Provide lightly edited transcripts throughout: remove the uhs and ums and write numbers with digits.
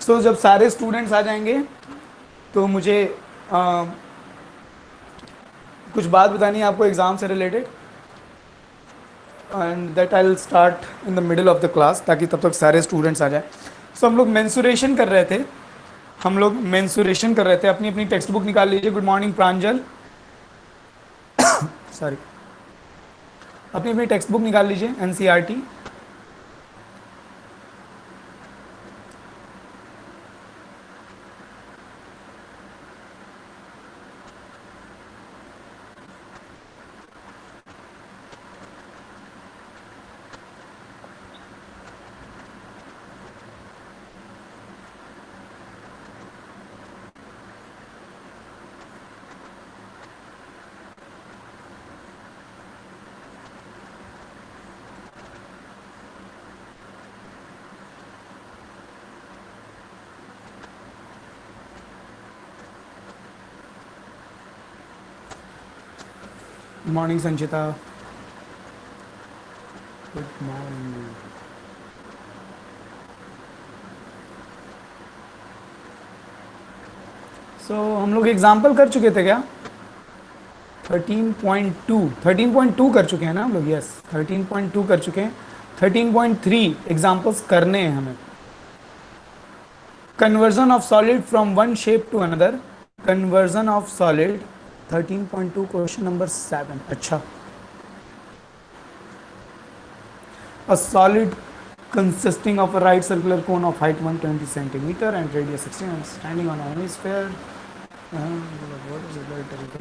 सो जब सारे स्टूडेंट्स आ जाएंगे तो मुझे आ, कुछ बात बतानी है आपको एग्ज़ाम से related, and that I will start in the middle of the class, ताकि तब तक सारे स्टूडेंट्स आ जाए। सो हम लोग मेंसुरेशन कर रहे थे, अपनी अपनी टेक्स्ट बुक निकाल लीजिए। गुड मॉर्निंग प्रांजल, सॉरी, अपनी अपनी टेक्स्ट बुक निकाल लीजिए, एनसीईआरटी। गुड मॉर्निंग संचिता, गुड मॉर्निंग। सो हम लोग एग्जाम्पल कर चुके थे क्या? 13.2 कर चुके हैं ना हम लोग? यस, 13.2 कर चुके हैं। 13.3 एग्जाम्पल्स करने हैं हमें। Conversion of solid from one shape to another, conversion of solid 13.2 question number 7। अच्छा, a solid consisting of a right circular cone of height 120 centimeter and radius 16 and standing on a hemisphere. The water is the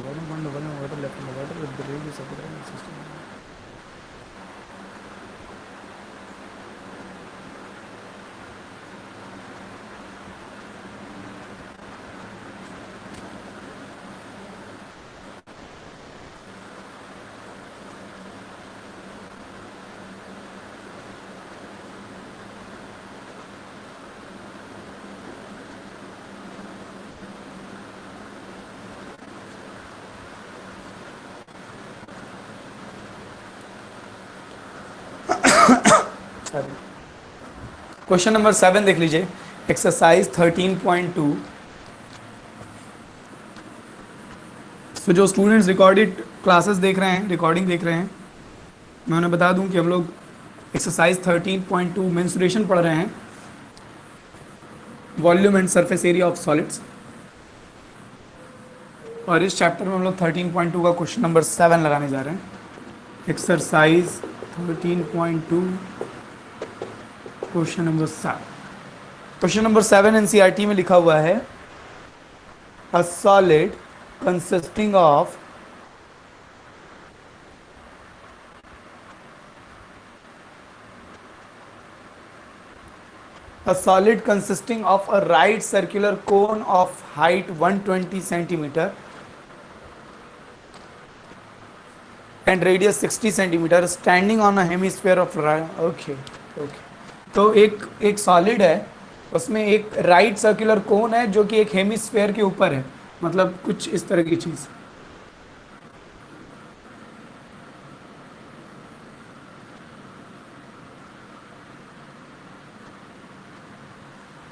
bottom point, the volume of water left in the water with the radius of the cone is 16. Question number 7 देख लीजिए, exercise 13.2। तो जो students recorded classes देख रहे हैं, recording देख रहे हैं, मैं उन्हें बता दूं कि हम लोग एक्सरसाइज 13.2 मेंसुरेशन पढ़ रहे हैं, volume and surface area of solids. और इस चैप्टर में हम लोग 13.2 का क्वेश्चन नंबर 7 लगाने जा रहे हैं। Exercise 13.2 question number 7। Question number 7 NCERT में लिखा हुआ है, अ solid consisting of a solid consisting of a right circular cone of height 120 centimeter and radius 60 centimeter standing on a hemisphere of okay, तो एक सॉलिड है, उसमें एक राइट सर्कुलर कोन है जो कि एक हेमिस्फेयर के ऊपर है, मतलब कुछ इस तरह की चीज।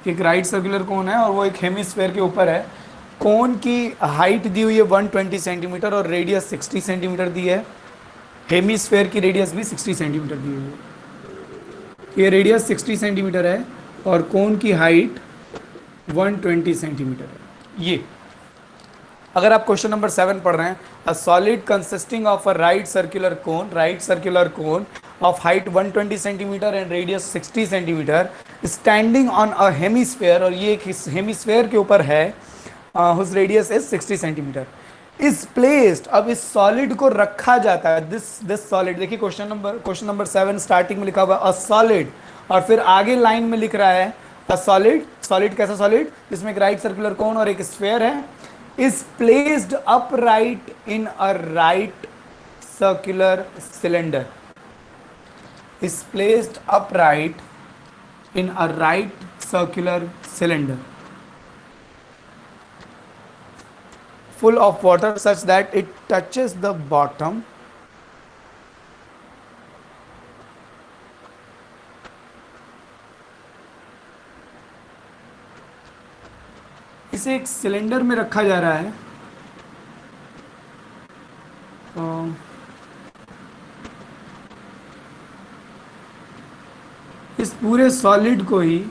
एक राइट सर्कुलर कोन है और वो एक हेमिस्फेयर के ऊपर है। कोन की हाइट दी हुई है 120 सेंटीमीटर और रेडियस 60 सेंटीमीटर दी है। हेमिस्फेयर की रेडियस भी 60 सेंटीमीटर दी हुई है। ये रेडियस 60 सेंटीमीटर है और कोन की हाइट 120 सेंटीमीटर है। ये अगर आप क्वेश्चन नंबर 7 पढ़ रहे हैं, a solid consisting of a right circular cone of height 120 centimetre and radius 60 centimetre standing on a hemisphere, और ये एक हेमिस्फेयर के ऊपर है, whose radius is 60 centimetre, is placed. अब इस सॉलिड को रखा जाता है, दिस सॉलिड, देखिए क्वेश्चन नंबर 7 स्टार्टिंग में लिखा हुआ अ सॉलिड, और फिर आगे लाइन में लिख रहा है अ सॉलिड कैसा सॉलिड जिसमें एक राइट सर्कुलर कोन और एक स्फेयर है, is placed upright in a right circular cylinder, is placed upright in a right circular cylinder full of water such that it touches the bottom इसे एक cylinder में रखा जा रहा है। इस पूरे सॉलिड को ही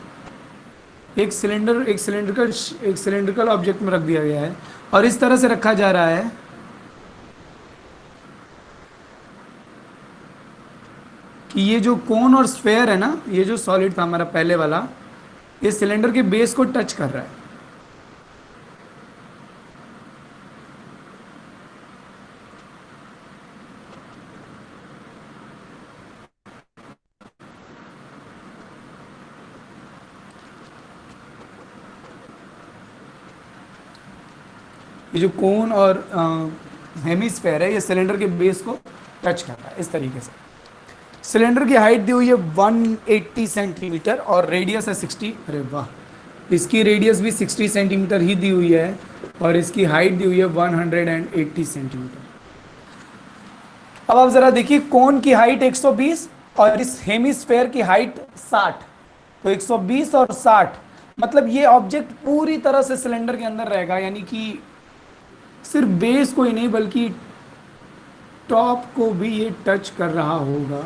एक सिलेंड्रिकल ऑब्जेक्ट में रख दिया गया है और इस तरह से रखा जा रहा है कि ये जो कोन और स्फेयर है ना, ये जो सॉलिड था हमारा पहले वाला, ये सिलेंडर के बेस को टच कर रहा है। ये जो कोन और हेमिस्फेयर है, ये सिलेंडर के बेस को टच कर रहा है इस तरीके से। सिलेंडर की हाइट दी हुई है 180 सेंटीमीटर और रेडियस है 60। अरे वाह, इसकी रेडियस भी 60 सेंटीमीटर ही दी हुई है और इसकी हाइट दी हुई है 180 सेंटीमीटर। अब आप जरा देखिए, कोन की हाइट 120 और इस हेमिस्फेयर की हाइट 60, तो 120 और 60 मतलब ये ऑब्जेक्ट पूरी तरह से सिलेंडर के अंदर रहेगा, यानी कि सिर्फ बेस को ही नहीं बल्कि टॉप को भी ये टच कर रहा होगा।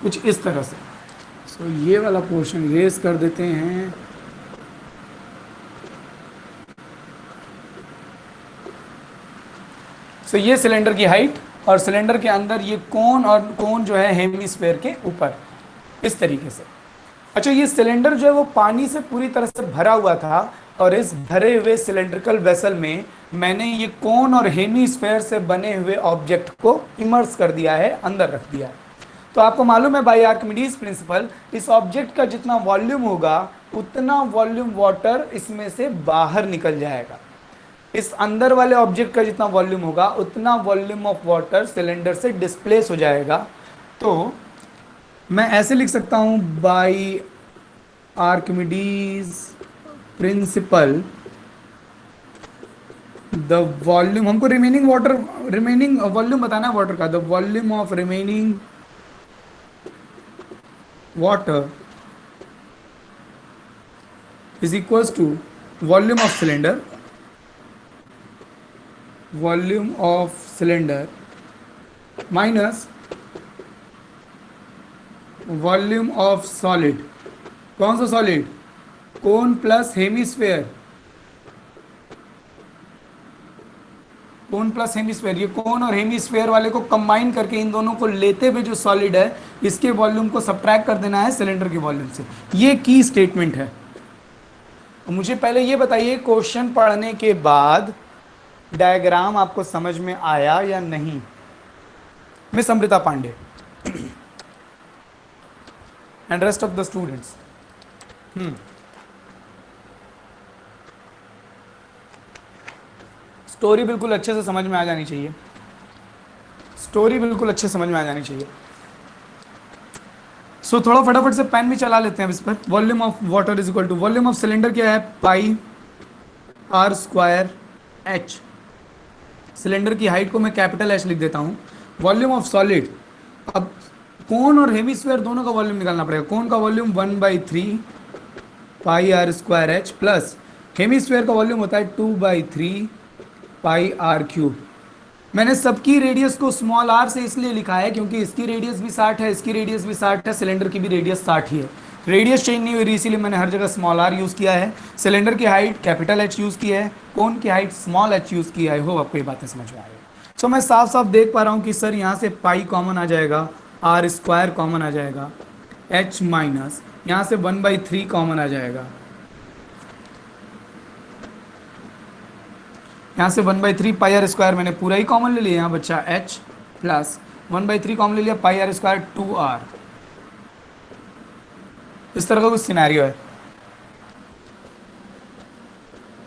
कुछ इस तरह से। सो ये वाला पोर्शन रेस कर देते हैं। सो ये सिलेंडर की हाइट और सिलेंडर के अंदर ये कोन, और कोन जो है हेमिस्फेयर के ऊपर इस तरीके से। अच्छा, ये सिलेंडर जो है वो पानी से पूरी तरह से भरा हुआ था और इस भरे हुए सिलेंड्रिकल वेसल में मैंने ये कोन और हेमिस्फेयर से बने हुए ऑब्जेक्ट को इमर्स कर दिया है, अंदर रख दिया है। तो आपको मालूम है बाय आर्किमिडीज प्रिंसिपल, इस ऑब्जेक्ट का जितना वॉल्यूम होगा उतना वॉल्यूम वाटर इसमें से बाहर निकल जाएगा। इस अंदर वाले ऑब्जेक्ट का जितना वॉल्यूम होगा उतना वॉल्यूम ऑफ वाटर सिलेंडर से डिस्प्लेस हो जाएगा। तो मैं ऐसे लिख सकता हूं, by Archimedes principle the volume, हमको रिमेनिंग वॉल्यूम बताना है वाटर का, the volume of remaining water is equals to volume of cylinder minus volume of solid। कौन सा solid? Cone plus hemisphere, cone plus hemisphere. ये कोन और हेमिस्फेयर वाले को कंबाइन करके इन दोनों को लेते हुए जो सॉलिड है इसके वॉल्यूम को सब्ट्रैक्ट कर देना है सिलेंडर के वॉल्यूम से। ये की स्टेटमेंट है। मुझे पहले ये बताइए, क्वेश्चन पढ़ने के बाद डायग्राम आपको समझ में आया या नहीं? Miss Amrita Pandey and rest of the students. Story बिल्कुल अच्छे से समझ में आ जानी चाहिए, स्टोरी बिल्कुल अच्छे समझ में आ जानी चाहिए। सो थोड़ा फटाफट से पेन भी चला लेते हैं इस पर। Volume of water is equal to, volume of cylinder क्या है? Pi are square h. Cylinder की हाइट को मैं कैपिटल एच लिख देता हूँ। वॉल्यूम ऑफ सॉलिड, अब कोन और हेमिस्फेयर दोनों का वॉल्यूम निकालना पड़ेगा। कोन का volume 1/3 pi are square h plus hemisphere का वॉल्यूम होता है 2/3 पाई आर क्यूब। मैंने सबकी रेडियस को स्मॉल आर से इसलिए लिखा है क्योंकि इसकी रेडियस भी 60 है, इसकी रेडियस भी 60 है, सिलेंडर की भी रेडियस 60 ही है। रेडियस चेंज नहीं हुई रही, इसीलिए मैंने हर जगह स्मॉल आर यूज़ किया है। सिलेंडर की हाइट कैपिटल एच यूज़ किया है, कोन की हाइट स्मॉल एच यूज़ किया है। हो आपको ये बातें समझ में आ रही है? सो मैं साफ साफ देख पा रहा हूँ कि सर यहाँ से पाई कॉमन आ जाएगा, आर स्क्वायर कॉमन आ जाएगा, एच माइनस यहाँ से 1/3 कॉमन आ जाएगा, यहाँ से 1/3 पाई आर स्क्वायर मैंने पूरा ही कॉमन ले लिया, यहाँ बच्चा h प्लस 1/3 कॉमन ले लिया पाई आर स्क्वायर 2r। इस तरह का कुछ सिनेरियो है।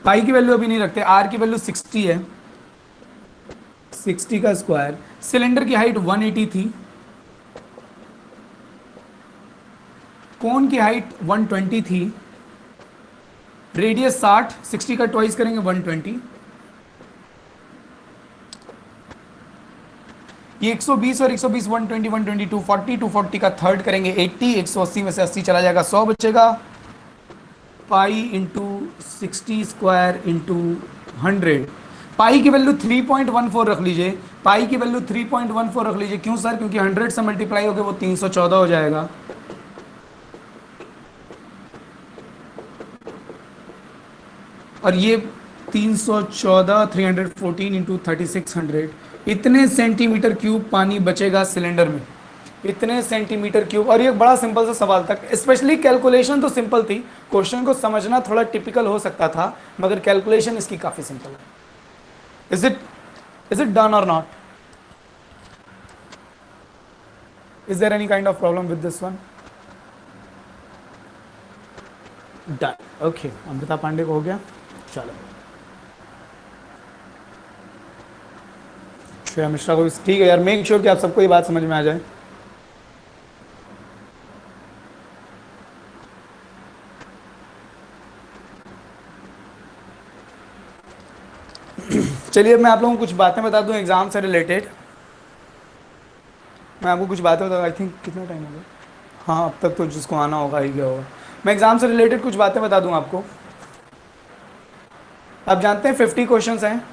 पाई की वैल्यू अभी नहीं रखते, आर की वैल्यू 60 है, 60 का स्क्वायर। सिलेंडर की हाइट 180 थी, कोन की हाइट 120 थी, रेडियस 60, 60 का ट्वाइस करेंगे 120। ये 120 और 120 120 120 240 240 का थर्ड करेंगे 80, 180 में से 80 चला जाएगा, 100 बचेगा। Pi into 60 square into 100। पाई की वैल्यू 3.14 रख लीजिए, पाई की वैल्यू 3.14 रख लीजिए। क्यों सर? क्योंकि 100 से मल्टीप्लाई हो गया वो 314 हो जाएगा। और ये 314 314 इंटू 3600, इतने सेंटीमीटर क्यूब पानी बचेगा सिलेंडर में, इतने सेंटीमीटर क्यूब। और ये बड़ा सिंपल सा सवाल था, स्पेशली कैलकुलेशन तो सिंपल थी, क्वेश्चन को समझना थोड़ा टिपिकल हो सकता था, मगर कैलकुलेशन इसकी काफी सिंपल है। इज इट डन और not? Is there any kind of problem with this one? Done, okay. Amrita Pandey को हो गया, चलो। श्रेया मिश्रा को, ठीक है यार, मेक श्योर कि आप सबको ये बात समझ में आ जाए। चलिए, अब मैं आप लोगों को कुछ बातें बता दूं एग्जाम से रिलेटेड। मैं आपको कुछ बातें बता, आई थिंक कितना टाइम हो गया, हाँ अब तक तो जिसको आना होगा ही गया होगा। मैं एग्जाम से रिलेटेड कुछ बातें बता दूं आपको। आप जानते हैं 50 क्वेश्चंस हैं,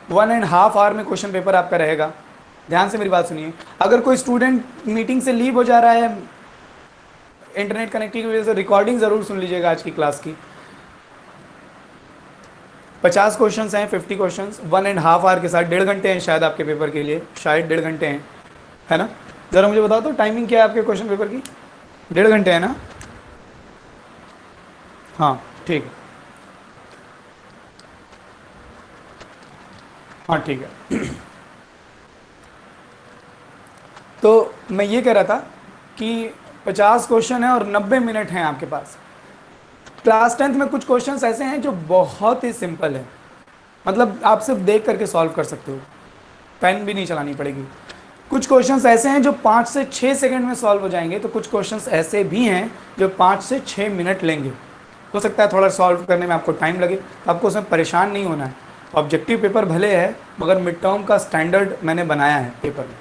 1.5 आवर में क्वेश्चन पेपर आपका रहेगा। ध्यान से मेरी बात सुनिए। अगर कोई स्टूडेंट मीटिंग से लीव हो जा रहा है इंटरनेट कनेक्टिविटी की वजह से, रिकॉर्डिंग ज़रूर सुन लीजिएगा आज की क्लास की। 50 क्वेश्चंस हैं, 50 क्वेश्चंस 1.5 आवर के साथ, 1.5 घंटे हैं शायद आपके पेपर के लिए, शायद 1.5 घंटे हैं, है ना? ज़रा मुझे बताओ तो टाइमिंग क्या है आपके क्वेश्चन पेपर की? 1.5 घंटे है ना? हाँ ठीक है, हाँ ठीक है। तो मैं ये कह रहा था कि 50 क्वेश्चन है और 90 मिनट हैं आपके पास। क्लास 10th में कुछ क्वेश्चंस ऐसे हैं जो बहुत ही सिंपल है, मतलब आप सिर्फ देख करके सॉल्व कर सकते हो, पेन भी नहीं चलानी पड़ेगी। कुछ क्वेश्चंस ऐसे हैं जो 5 से 6 सेकंड में सॉल्व हो जाएंगे, तो कुछ क्वेश्चंस ऐसे भी हैं जो 5 से 6 मिनट लेंगे। हो सकता है थोड़ा सॉल्व करने में आपको टाइम लगे, तो आपको उसमें परेशान नहीं होना है। ऑब्जेक्टिव पेपर भले है, मगर मिड टर्म का स्टैंडर्ड मैंने बनाया है पेपर में।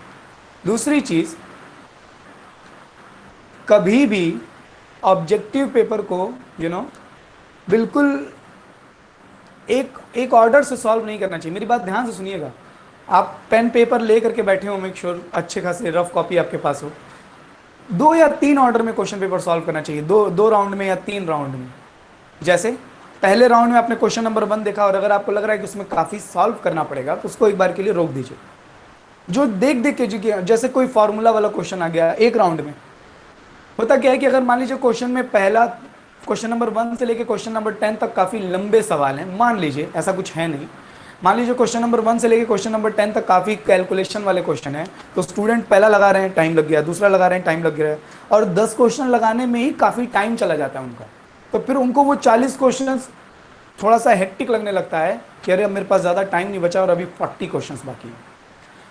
दूसरी चीज़, कभी भी ऑब्जेक्टिव पेपर को बिल्कुल एक ऑर्डर से सॉल्व नहीं करना चाहिए। मेरी बात ध्यान से सुनिएगा। आप पेन पेपर ले करके बैठे हो, मेक श्योर अच्छे खासे रफ कॉपी आपके पास हो। 2 या 3 ऑर्डर में क्वेश्चन पेपर सॉल्व करना चाहिए, दो राउंड में या 3 राउंड में। जैसे पहले राउंड में आपने क्वेश्चन नंबर 1 देखा, और अगर आपको लग रहा है कि उसमें काफ़ी सॉल्व करना पड़ेगा, तो उसको एक बार के लिए रोक दीजिए। जो देख देख के, जैसे कोई फॉर्मूला वाला क्वेश्चन आ गया एक राउंड में, होता क्या है कि अगर मान लीजिए क्वेश्चन में पहला क्वेश्चन नंबर 1 से लेके क्वेश्चन नंबर 10 तक काफ़ी लंबे सवाल हैं, मान लीजिए, ऐसा कुछ है नहीं, मान लीजिए क्वेश्चन नंबर 1 से लेके क्वेश्चन नंबर 10 तक काफ़ी कैलकुलेशन वाले क्वेश्चन है, तो स्टूडेंट पहला लगा रहे हैं, टाइम लग गया, दूसरा लगा रहे हैं, टाइम लग गया है, और 10 क्वेश्चन लगाने में ही काफ़ी टाइम चला जाता है उनका। तो फिर उनको वो 40 क्वेश्चन थोड़ा सा हेक्टिक लगने लगता है कि अरे अब मेरे पास ज़्यादा टाइम नहीं बचा और अभी 40 क्वेश्चन बाकी हैं।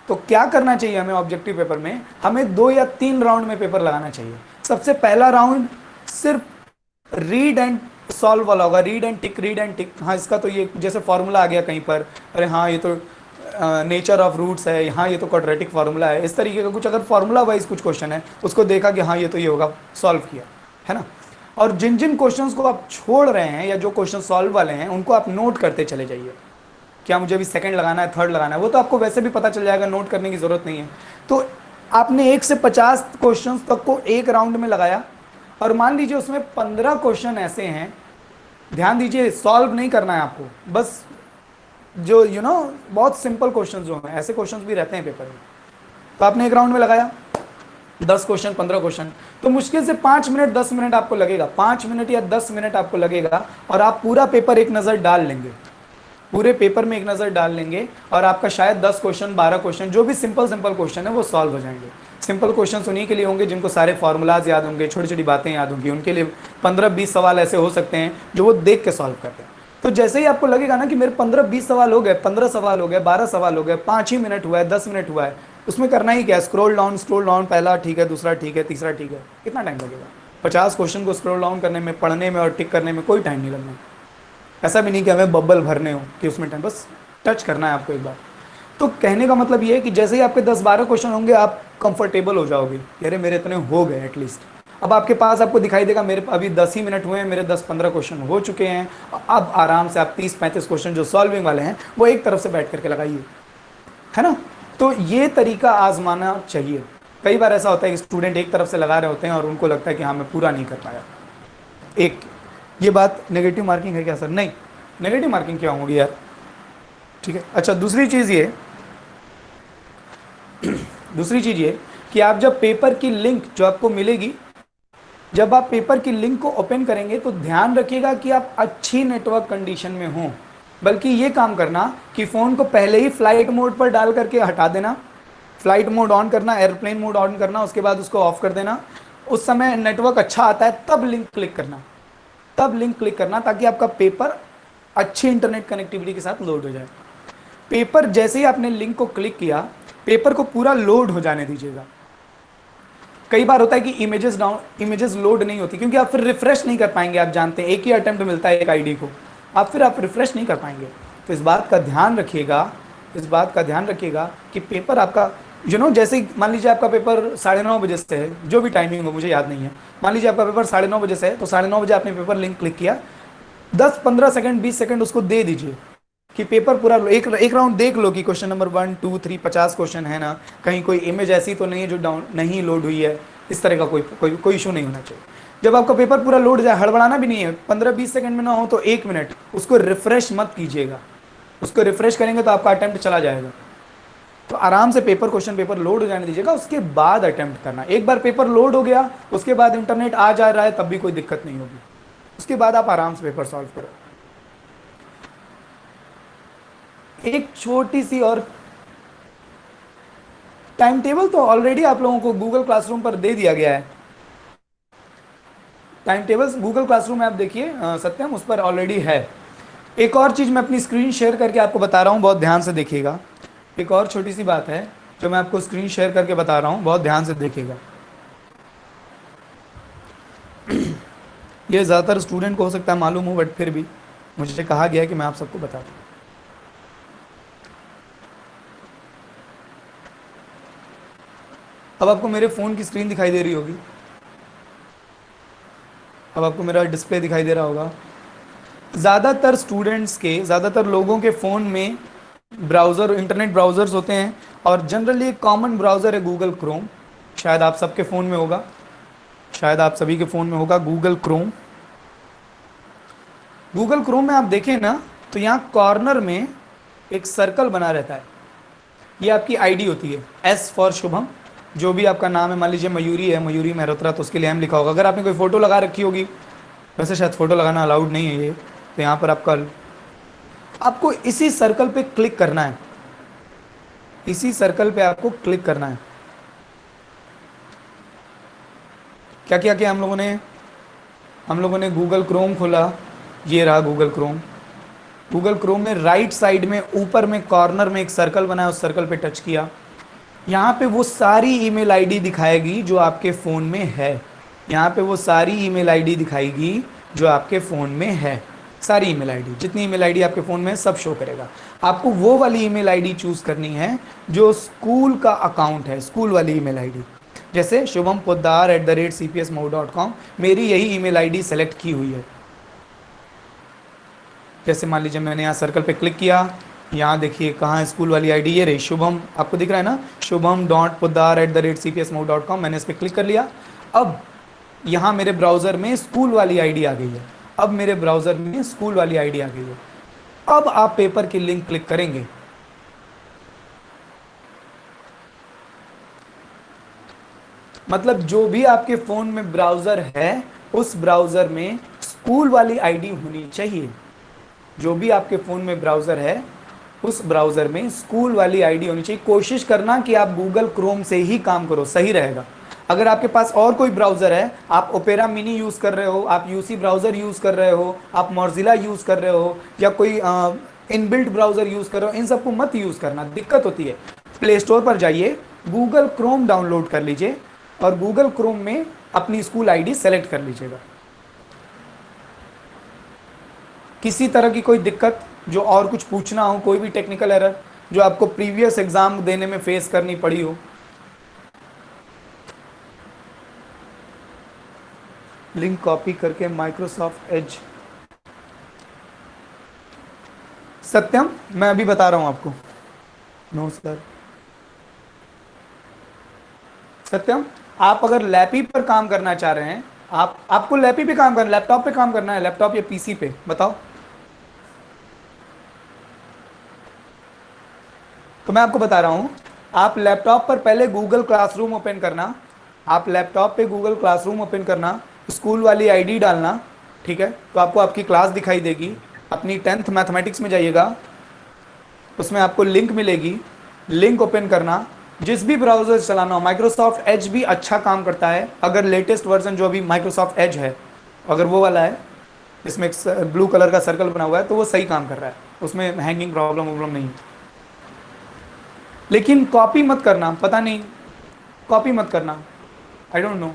तो क्या करना चाहिए हमें ऑब्जेक्टिव पेपर में? हमें 2 या 3 राउंड में पेपर लगाना चाहिए। सबसे पहला राउंड सिर्फ रीड एंड सॉल्व वाला होगा, read and tick, read and tick. हाँ, इसका तो ये जैसे फॉर्मूला आ गया कहीं पर, अरे हाँ ये तो नेचर ऑफ रूट्स है, हाँ ये तो क्वाड्रेटिक फार्मूला है, इस तरीके का कुछ अगर फार्मूला वाइज कुछ क्वेश्चन है, उसको देखा कि हाँ ये तो ये होगा, सॉल्व किया, है ना? और जिन जिन क्वेश्चंस को आप छोड़ रहे हैं या जो क्वेश्चन सॉल्व वाले हैं, उनको आप नोट करते चले जाइए। क्या मुझे अभी सेकंड लगाना है, थर्ड लगाना है, वो तो आपको वैसे भी पता चल जाएगा, नोट करने की ज़रूरत नहीं है। तो आपने 1 से 50 क्वेश्चन तक को एक राउंड में लगाया, और मान लीजिए उसमें 15 क्वेश्चन ऐसे हैं, ध्यान दीजिए, सॉल्व नहीं करना है आपको, बस जो बहुत सिंपल क्वेश्चन जो हैं, ऐसे क्वेश्चन भी रहते हैं पेपर में, तो आपने एक राउंड में लगाया 10 क्वेश्चन 15 क्वेश्चन, तो मुश्किल से 5 मिनट 10 मिनट आपको लगेगा, 5 मिनट या 10 मिनट आपको लगेगा, और आप पूरा पेपर एक नज़र डाल लेंगे, पूरे पेपर में एक नज़र डाल लेंगे, और आपका शायद 10 क्वेश्चन 12 क्वेश्चन जो भी सिंपल क्वेश्चन है वो सॉल्व हो जाएंगे। सिंपल क्वेश्चन उन्हीं के लिए होंगे जिनको सारे फार्मूलाज याद होंगे, छोटी छोटी बातें याद होंगी, उनके लिए 15-20 सवाल ऐसे हो सकते हैं जो वो देख के सॉल्व करते हैं। तो जैसे ही आपको लगेगा ना कि मेरे 15-20 सवाल हो गए, 15 सवाल हो गए, 12 सवाल हो गए, 5 ही मिनट हुआ है, 10 मिनट हुआ है, उसमें करना ही क्या है? स्क्रॉल डाउन, पहला ठीक है, दूसरा ठीक है, तीसरा ठीक है, कितना टाइम लगेगा? 50 क्वेश्चन को स्क्रॉल डाउन करने में, पढ़ने में और टिक करने में कोई टाइम नहीं लगना। ऐसा भी नहीं कि हमें बबल भरने हो कि उसमें टाइम, बस टच करना है आपको एक बार। तो कहने का मतलब ये है कि जैसे ही आपके 10-12 क्वेश्चन होंगे आप कंफर्टेबल हो जाओगे, अरे मेरे इतने हो गए एटलीस्ट। अब आपके पास आपको दिखाई देगा मेरे अभी 10 ही मिनट हुए हैं, मेरे 10-15 क्वेश्चन हो चुके हैं। अब आराम से आप 30-35 क्वेश्चन जो सॉल्विंग वाले हैं वो एक तरफ से बैठ करके लगाइए, है ना। तो ये तरीका आजमाना चाहिए। कई बार ऐसा होता है कि स्टूडेंट एक तरफ से लगा रहे होते हैं और उनको लगता है कि हाँ मैं पूरा नहीं कर पाया। एक ये बात नेगेटिव मार्किंग है क्या सर? नहीं, नेगेटिव मार्किंग क्या होगी यार, ठीक है। अच्छा, दूसरी चीज़ ये कि आप जब पेपर की लिंक जो आपको मिलेगी, जब आप पेपर की लिंक को ओपन करेंगे तो ध्यान रखिएगा कि आप अच्छी नेटवर्क कंडीशन में हों। बल्कि ये काम करना कि फ़ोन को पहले ही फ्लाइट मोड पर डाल करके हटा देना, फ्लाइट मोड ऑन करना, एयरप्लेन मोड ऑन करना, उसके बाद उसको ऑफ कर देना। उस समय नेटवर्क अच्छा आता है तब लिंक क्लिक करना, ताकि आपका पेपर अच्छी इंटरनेट कनेक्टिविटी के साथ लोड हो जाए। पेपर जैसे ही आपने लिंक को क्लिक किया, पेपर को पूरा लोड हो जाने दीजिएगा। कई बार होता है कि इमेजेस लोड नहीं होती क्योंकि आप फिर रिफ्रेश नहीं कर पाएंगे। आप जानते हैं एक ही अटेम्प्ट मिलता है एक आईडी को, आप रिफ्रेश नहीं कर पाएंगे। तो इस बात का ध्यान रखिएगा कि पेपर आपका जैसे ही मान लीजिए आपका पेपर 9:30 बजे से है, जो भी टाइमिंग हो मुझे याद नहीं है, मान लीजिए आपका पेपर 9:30 बजे से है, तो 9:30 बजे आपने पेपर लिंक क्लिक किया, 10-15 सेकंड 20 सेकंड उसको दे दीजिए कि पेपर पूरा एक राउंड देख लो कि क्वेश्चन नंबर 1 2 3 50 क्वेश्चन है ना, कहीं कोई इमेज ऐसी तो नहीं है जो डाउन नहीं लोड हुई है, इस तरह का कोई इशू नहीं होना चाहिए। जब आपका पेपर पूरा लोड जाए, हड़बड़ाना भी नहीं है, 15-20 सेकंड में ना हो तो 1 मिनट उसको रिफ्रेश मत कीजिएगा। उसको रिफ्रेश करेंगे तो आपका अटेम्प्ट चला जाएगा। तो आराम से क्वेश्चन पेपर लोड हो जाने दीजिएगा, उसके बाद अटेम्प्ट करना। एक बार पेपर लोड हो गया, उसके बाद इंटरनेट आ जा रहा है, तब भी कोई दिक्कत नहीं होगी, उसके बाद आप आराम से पेपर सॉल्व करो। एक छोटी सी और, टाइम टेबल तो ऑलरेडी आप लोगों को गूगल क्लासरूम पर दे दिया गया है। टाइम टेबल गूगल क्लासरूम में आप देखिए, सत्यम उस पर ऑलरेडी है। एक और चीज़ मैं अपनी स्क्रीन शेयर करके आपको बता रहा हूँ, बहुत ध्यान से देखिएगा। एक और छोटी सी बात है जो मैं आपको स्क्रीन शेयर करके बता रहा हूँ, बहुत ध्यान से देखिएगा। ये ज़्यादातर स्टूडेंट को हो सकता है मालूम हो, बट फिर भी मुझे कहा गया है कि मैं आप सबको बता दूँ। अब आपको मेरे फ़ोन की स्क्रीन दिखाई दे रही होगी, अब आपको मेरा डिस्प्ले दिखाई दे रहा होगा। ज़्यादातर लोगों के फ़ोन में इंटरनेट ब्राउज़र्स होते हैं, और जनरली एक कॉमन ब्राउज़र है गूगल क्रोम। शायद आप सबके फ़ोन में होगा, शायद आप सभी के फ़ोन में होगा गूगल क्रोम। गूगल क्रोम में आप देखें ना तो यहाँ कॉर्नर में एक सर्कल बना रहता है, ये आपकी आईडी होती है। एस फॉर शुभम, जो भी आपका नाम है, मान लीजिए मयूरी है, मयूरी मेहरोत्रा, तो उसके लिए एम लिखा होगा। अगर आपने कोई फ़ोटो लगा रखी होगी, वैसे शायद फ़ोटो लगाना अलाउड नहीं है ये, तो यहाँ पर आपको इसी सर्कल पे क्लिक करना है, इसी सर्कल पे आपको क्लिक करना है। क्या किया कि हम लोगों ने गूगल क्रोम खोला, ये रहा गूगल क्रोम। गूगल क्रोम में राइट साइड में ऊपर में कॉर्नर में एक सर्कल बना है, उस सर्कल पे टच किया। यहाँ पे वो सारी ईमेल आईडी दिखाएगी जो आपके फ़ोन में है, यहाँ पे वो सारी ईमेल आईडी दिखाएगी जो आपके फ़ोन में है। सारी ईमेल आईडी, जितनी ईमेल आईडी आपके फ़ोन में है सब शो करेगा। आपको वो वाली ईमेल आईडी चूज़ करनी है जो स्कूल का अकाउंट है, स्कूल वाली ईमेल आईडी। जैसे shubhampodar@cpsmou.com, मेरी यही ईमेल आईडी सेलेक्ट की हुई है। जैसे मान लीजिए मैंने यहाँ सर्कल पे क्लिक किया, यहाँ देखिए कहाँ है स्कूल वाली आईडी, ये रही शुभम, आपको दिख रहा है ना, shubham.poddar@cpsmou.com। मैंने इस पर क्लिक कर लिया। अब यहाँ मेरे ब्राउज़र में स्कूल वाली आईडी आ गई है, अब आप पेपर की लिंक क्लिक करेंगे, मतलब जो भी आपके फ़ोन में ब्राउज़र है उस ब्राउज़र में स्कूल वाली आईडी होनी चाहिए। जो भी आपके फ़ोन में ब्राउज़र है उस ब्राउज़र में स्कूल वाली आईडी होनी चाहिए। कोशिश करना कि आप गूगल क्रोम से ही काम करो, सही रहेगा। अगर आपके पास और कोई ब्राउज़र है, आप ओपेरा मिनी यूज़ कर रहे हो, आप यूसी ब्राउज़र यूज़ कर रहे हो, आप मोज़िला यूज़ कर रहे हो, या कोई इनबिल्ट ब्राउज़र यूज़ कर रहे हो, इन सबको मत यूज़ करना, दिक्कत होती है। प्ले स्टोर पर जाइए, गूगल क्रोम डाउनलोड कर लीजिए और गूगल क्रोम में अपनी स्कूल आईडी सेलेक्ट कर लीजिएगा। किसी तरह की कोई दिक्कत, जो और कुछ पूछना हो, कोई भी टेक्निकल एरर, जो आपको प्रीवियस एग्जाम देने में फेस करनी पड़ी हो। लिंक कॉपी करके माइक्रोसॉफ्ट एज। सत्यम, मैं अभी बता रहा हूं आपको। No sir. सत्यम, आप अगर लैपी पर काम करना चाह रहे हैं, आपको लैपी पे काम करना, लैपटॉप पे काम करना है, लैपटॉप या पीसी पे, बताओ। तो मैं आपको बता रहा हूं, आप लैपटॉप पर पहले गूगल क्लासरूम ओपन करना। आप लैपटॉप पे गूगल क्लासरूम ओपन करना, स्कूल वाली आईडी डालना, ठीक है, तो आपको आपकी क्लास दिखाई देगी। अपनी 10th मैथमेटिक्स में जाइएगा, उसमें आपको लिंक मिलेगी, लिंक ओपन करना। जिस भी ब्राउजर चलाना हो, माइक्रोसॉफ्ट एज भी अच्छा काम करता है, अगर लेटेस्ट वर्जन जो अभी माइक्रोसॉफ्ट एज है, अगर वो वाला है, इसमें एक ब्लू कलर का सर्कल बना हुआ है, तो वो सही काम कर रहा है, उसमें हैंगिंग प्रॉब्लम वॉब्लम नहीं है। लेकिन कॉपी मत करना, पता नहीं, कॉपी मत करना, आई डोंट नो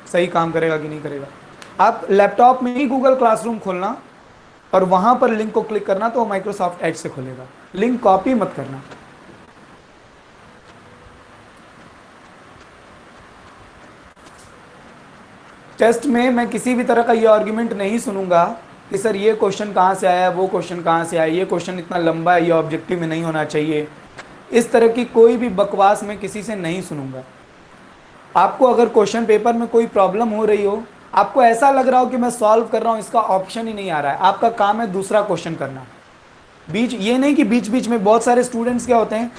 सही काम करेगा कि नहीं करेगा। आप लैपटॉप में ही गूगल क्लासरूम खोलना और वहां पर लिंक को क्लिक करना, तो माइक्रोसॉफ्ट एज से खुलेगा। लिंक कॉपी मत करना। टेस्ट में मैं किसी भी तरह का ये आर्ग्यूमेंट नहीं सुनूंगा कि सर ये क्वेश्चन कहाँ से आया, वो क्वेश्चन कहाँ से आया, ये क्वेश्चन इतना लंबा है, ये ऑब्जेक्टिव में नहीं होना चाहिए। इस तरह की कोई भी बकवास मैं किसी से नहीं सुनूंगा। आपको अगर क्वेश्चन पेपर में कोई प्रॉब्लम हो रही हो, आपको ऐसा लग रहा हो कि मैं सॉल्व कर रहा हूं, इसका ऑप्शन ही नहीं आ रहा है, आपका काम है दूसरा क्वेश्चन करना। बीच ये नहीं कि बीच बीच में बहुत सारे स्टूडेंट्स क्या होते हैं,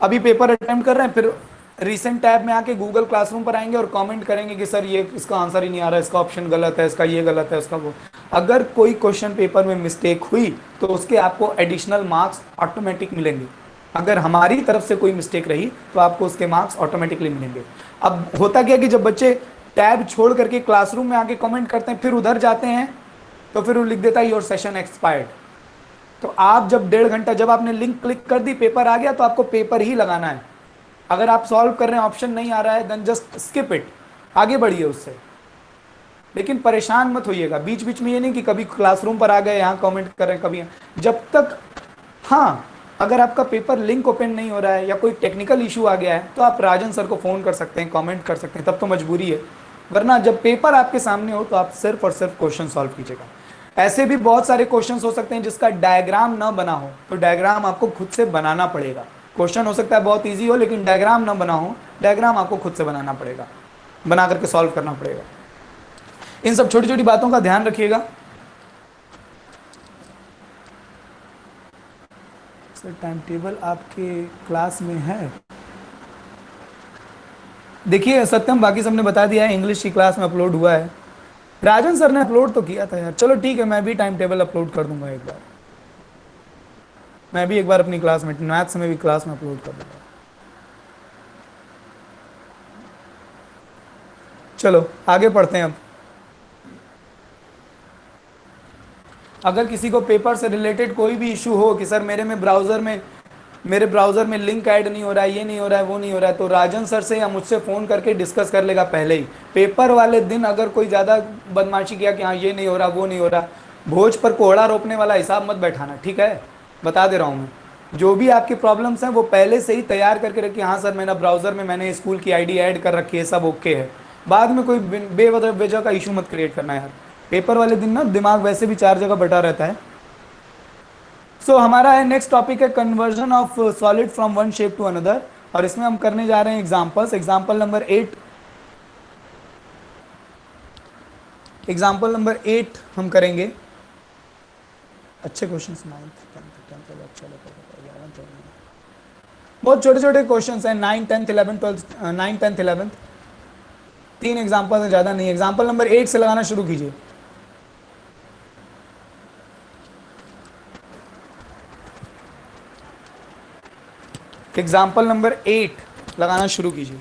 अभी पेपर अटेम्प्ट कर रहे हैं, फिर रिसेंट टैब में आके गूगल क्लासरूम पर आएंगे और कमेंट करेंगे कि सर ये इसका आंसर ही नहीं आ रहा, इसका ऑप्शन गलत है, इसका ये गलत है, इसका वो। अगर कोई क्वेश्चन पेपर में मिस्टेक हुई तो उसके आपको एडिशनल मार्क्स ऑटोमेटिक मिलेंगे। अगर हमारी तरफ से कोई मिस्टेक रही तो आपको उसके मार्क्स ऑटोमेटिकली मिलेंगे। अब होता क्या कि जब बच्चे टैब छोड़ करके क्लासरूम में आके कमेंट करते हैं, फिर उधर जाते हैं, तो फिर वो लिख देता है योर सेशन एक्सपायर्ड। तो आप जब 1.5 घंटा, जब आपने लिंक क्लिक कर दी, पेपर आ गया, तो आपको पेपर ही लगाना है। अगर आप सॉल्व कर रहे हैं, ऑप्शन नहीं आ रहा है, देन जस्ट स्किप इट, आगे बढ़िए उससे। लेकिन परेशान मत होइएगा बीच बीच में, ये नहीं कि कभी क्लासरूम पर आ गए, यहाँ कमेंट कर रहे हैं, कभी जब तक। हाँ, अगर आपका पेपर लिंक ओपन नहीं हो रहा है या कोई टेक्निकल इशू आ गया है, तो आप राजन सर को फ़ोन कर सकते हैं, कमेंट कर सकते हैं, तब तो मजबूरी है। वरना जब पेपर आपके सामने हो तो आप सिर्फ और सिर्फ क्वेश्चन सॉल्व कीजिएगा। ऐसे भी बहुत सारे क्वेश्चंस हो सकते हैं जिसका डायग्राम ना बना हो, तो डायग्राम आपको खुद से बनाना पड़ेगा। क्वेश्चन हो सकता है बहुत ईजी हो, लेकिन डायग्राम ना बना हो, डायग्राम आपको खुद से बनाना पड़ेगा, बना करके सॉल्व करना पड़ेगा। इन सब छोटी छोटी बातों का ध्यान रखिएगा। सर टाइम टेबल आपके क्लास में है? देखिए सत्यम, बाकी सबने बता दिया है, इंग्लिश की क्लास में अपलोड हुआ है, राजन सर ने अपलोड तो किया था यार। चलो ठीक है, मैं भी टाइम टेबल अपलोड कर दूंगा एक बार, मैं भी एक बार अपनी क्लास में, मैथ्स में भी क्लास में अपलोड कर दूंगा। चलो आगे पढ़ते हैं अब। अगर किसी को पेपर से रिलेटेड कोई भी इशू हो कि सर मेरे ब्राउज़र में लिंक ऐड नहीं हो रहा है, ये नहीं हो रहा है, वो नहीं हो रहा है, तो राजन सर से या मुझसे फ़ोन करके डिस्कस कर लेगा पहले ही। पेपर वाले दिन अगर कोई ज़्यादा बदमाशी किया कि हाँ ये नहीं हो रहा, वो नहीं हो रहा, भोज पर कोहड़ा रोपने वाला हिसाब मत बैठाना, ठीक है? बता दे रहा हूँ मैं, जो भी आपकी प्रॉब्लम्स हैं वो पहले से ही तैयार करके रखिए। हाँ सर, मेरा ब्राउज़र में मैंने स्कूल की आईडी ऐड कर रखी है, सब ओके है। बाद में कोई बेवजह का इशू मत क्रिएट करना यार। पेपर वाले दिन ना दिमाग वैसे भी 4 जगह बटा रहता है। सो हमारा है नेक्स्ट टॉपिक है conversion of solid from one shape to another, और इसमें हम करने जा रहे हैं एग्जांपल्स। एग्जाम्पल नंबर 8 हम करेंगे। अच्छे question, 9th 10th 11th 12th, बहुत छोटे छोटे क्वेश्चन हैं, 9th 10th 11th 12th, 9th 10th 11th। 3 example है, ज़्यादा नहीं। एग्जाम्पल नंबर 8 से लगाना शुरू कीजिए। एग्जाम्पल नंबर 8 लगाना शुरू कीजिए।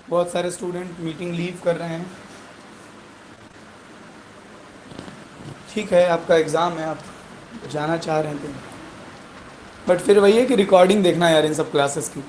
बहुत सारे स्टूडेंट मीटिंग लीव कर रहे हैं। ठीक है, आपका एग्ज़ाम है, आप जाना चाह रहे थे, बट फिर वही है कि रिकॉर्डिंग देखना यार इन सब क्लासेस की।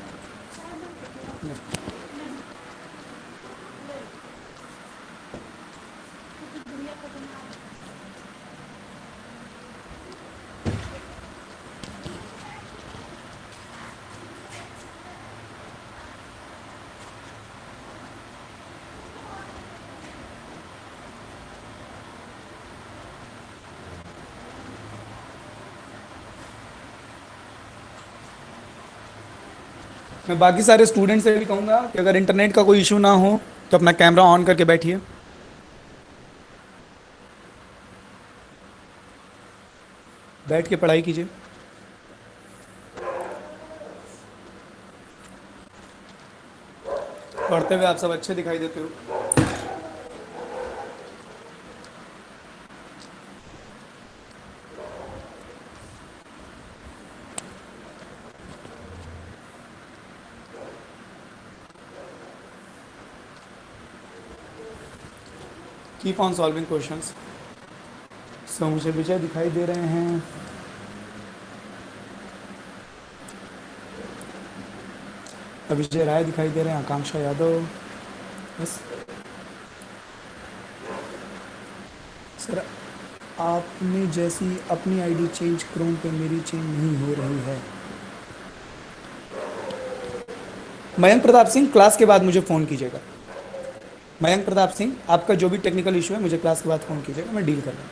मैं बाकी सारे स्टूडेंट से भी कहूँगा कि अगर इंटरनेट का कोई इशू ना हो तो अपना कैमरा ऑन करके बैठिए। बैठ के पढ़ाई कीजिए। पढ़ते हुए आप सब अच्छे दिखाई देते हो। Keep on solving questions. So मुझे विजय दिखाई दे रहे हैं। विजय राय दिखाई दे रहे हैं, आकांक्षा यादव। बस सर, आपने जैसी अपनी आईडी चेंज क्रोम पे मेरी चेंज नहीं हो रही है। मयंक प्रताप सिंह, क्लास के बाद मुझे फ़ोन कीजिएगा। मयंक प्रताप सिंह, आपका जो भी टेक्निकल इशू है मुझे क्लास के बाद फ़ोन कीजिएगा, मैं डील कर रहा हूँ।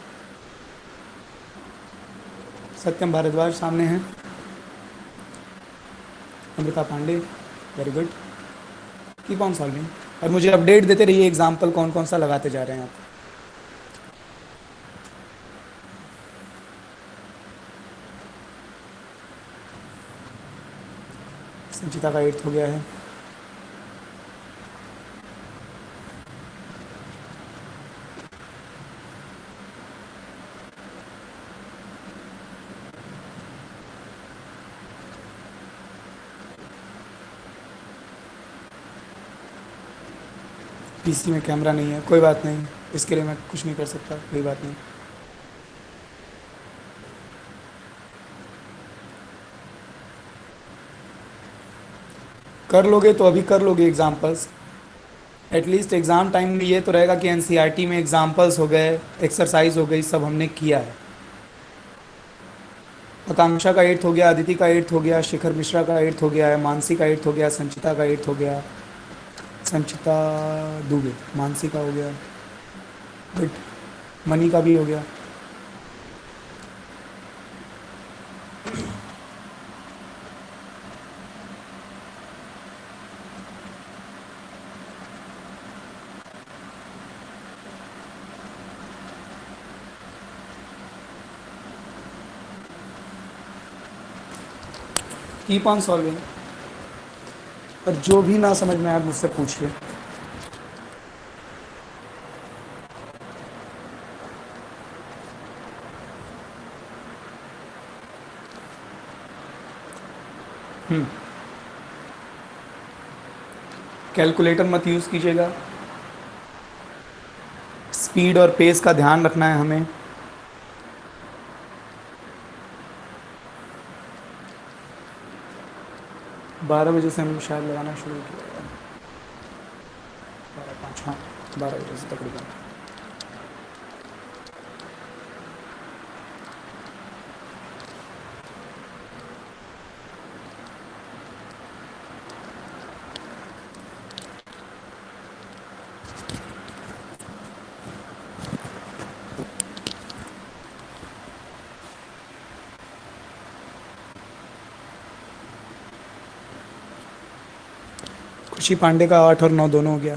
सत्यम भारद्वाज सामने हैं। Amrita Pandey, very good. Keep on solving और मुझे अपडेट देते रहिए एग्जाम्पल कौन कौन सा लगाते जा रहे हैं आप। संचिता का 8th हो गया है। पीसी में कैमरा नहीं है, कोई बात नहीं, इसके लिए मैं कुछ नहीं कर सकता, कोई बात नहीं। कर लोगे तो अभी कर लोगे एग्जाम्पल्स। एटलीस्ट एग्ज़ाम टाइम में ये तो रहेगा कि एनसीईआरटी में एग्जाम्पल्स हो गए, एक्सरसाइज हो गई, सब हमने किया है। आकांक्षा का 8th हो गया, अदिति का 8th हो गया, शिखर मिश्रा का 8th हो गया है, मानसी का 8th हो गया, संचिता का 8th हो गया, संचिता दुबे, मानसी का हो गया, गुड, मनी का भी हो गया। कीप ऑन सॉल्विंग और जो भी ना समझ में आए मुझसे पूछिए। कैलकुलेटर मत यूज़ कीजिएगा। स्पीड और पेस का ध्यान रखना है हमें। बारह बजे से हम शायद लगाना शुरू किया। 12:05, हाँ, 12 बजे से तकरीबन। खुशी पांडे का 8 और 9 दोनों हो गया।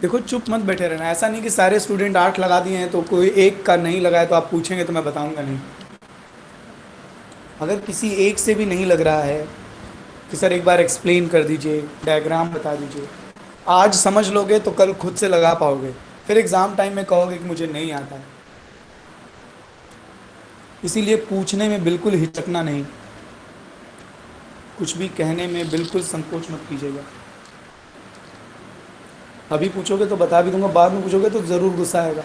देखो, चुप मत बैठे रहना। ऐसा नहीं कि सारे स्टूडेंट 8 लगा दिए हैं तो कोई एक का नहीं लगाया तो आप पूछेंगे तो मैं बताऊंगा नहीं। अगर किसी एक से भी नहीं लग रहा है कि सर एक बार एक्सप्लेन कर दीजिए, डायग्राम बता दीजिए, आज समझ लोगे तो कल खुद से लगा पाओगे। फिर एग्ज़ाम टाइम में कहोगे कि मुझे नहीं आता है। इसीलिए पूछने में बिल्कुल हिचकना नहीं, कुछ भी कहने में बिल्कुल संकोच मत कीजिएगा। अभी पूछोगे तो बता भी दूंगा, बाद में पूछोगे तो ज़रूर गुस्सा आएगा।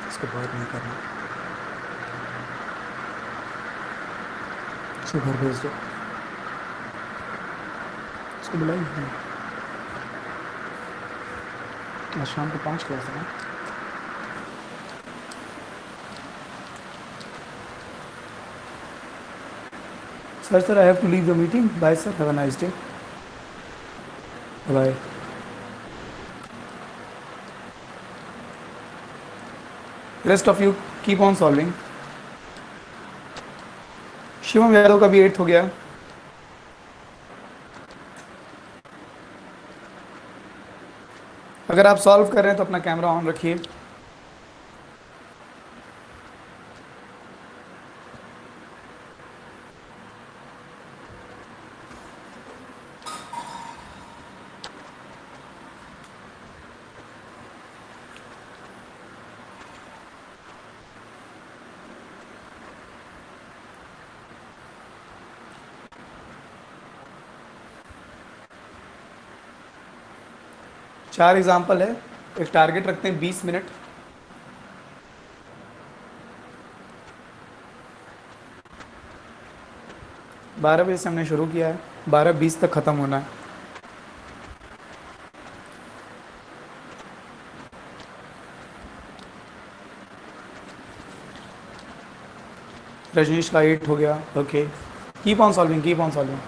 इसको बात नहीं करना, इसको घर भेज दो, इसको बुलाइए। आज शाम को 5 क्लास है ना। Sir I have to leave the meeting, bye sir, have a nice day, bye. Rest of you keep on solving. Shivam Yadav का भी 8th हो गया। अगर आप सॉल्व कर रहे हैं तो अपना कैमरा ऑन रखिए। चार एग्जाम्पल है, एक टारगेट रखते हैं 20 मिनट। बारह बजे से हमने शुरू किया है, 12:20 तक ख़त्म होना है। रजनीश का 8 हो गया। Okay, keep on solving, keep on solving.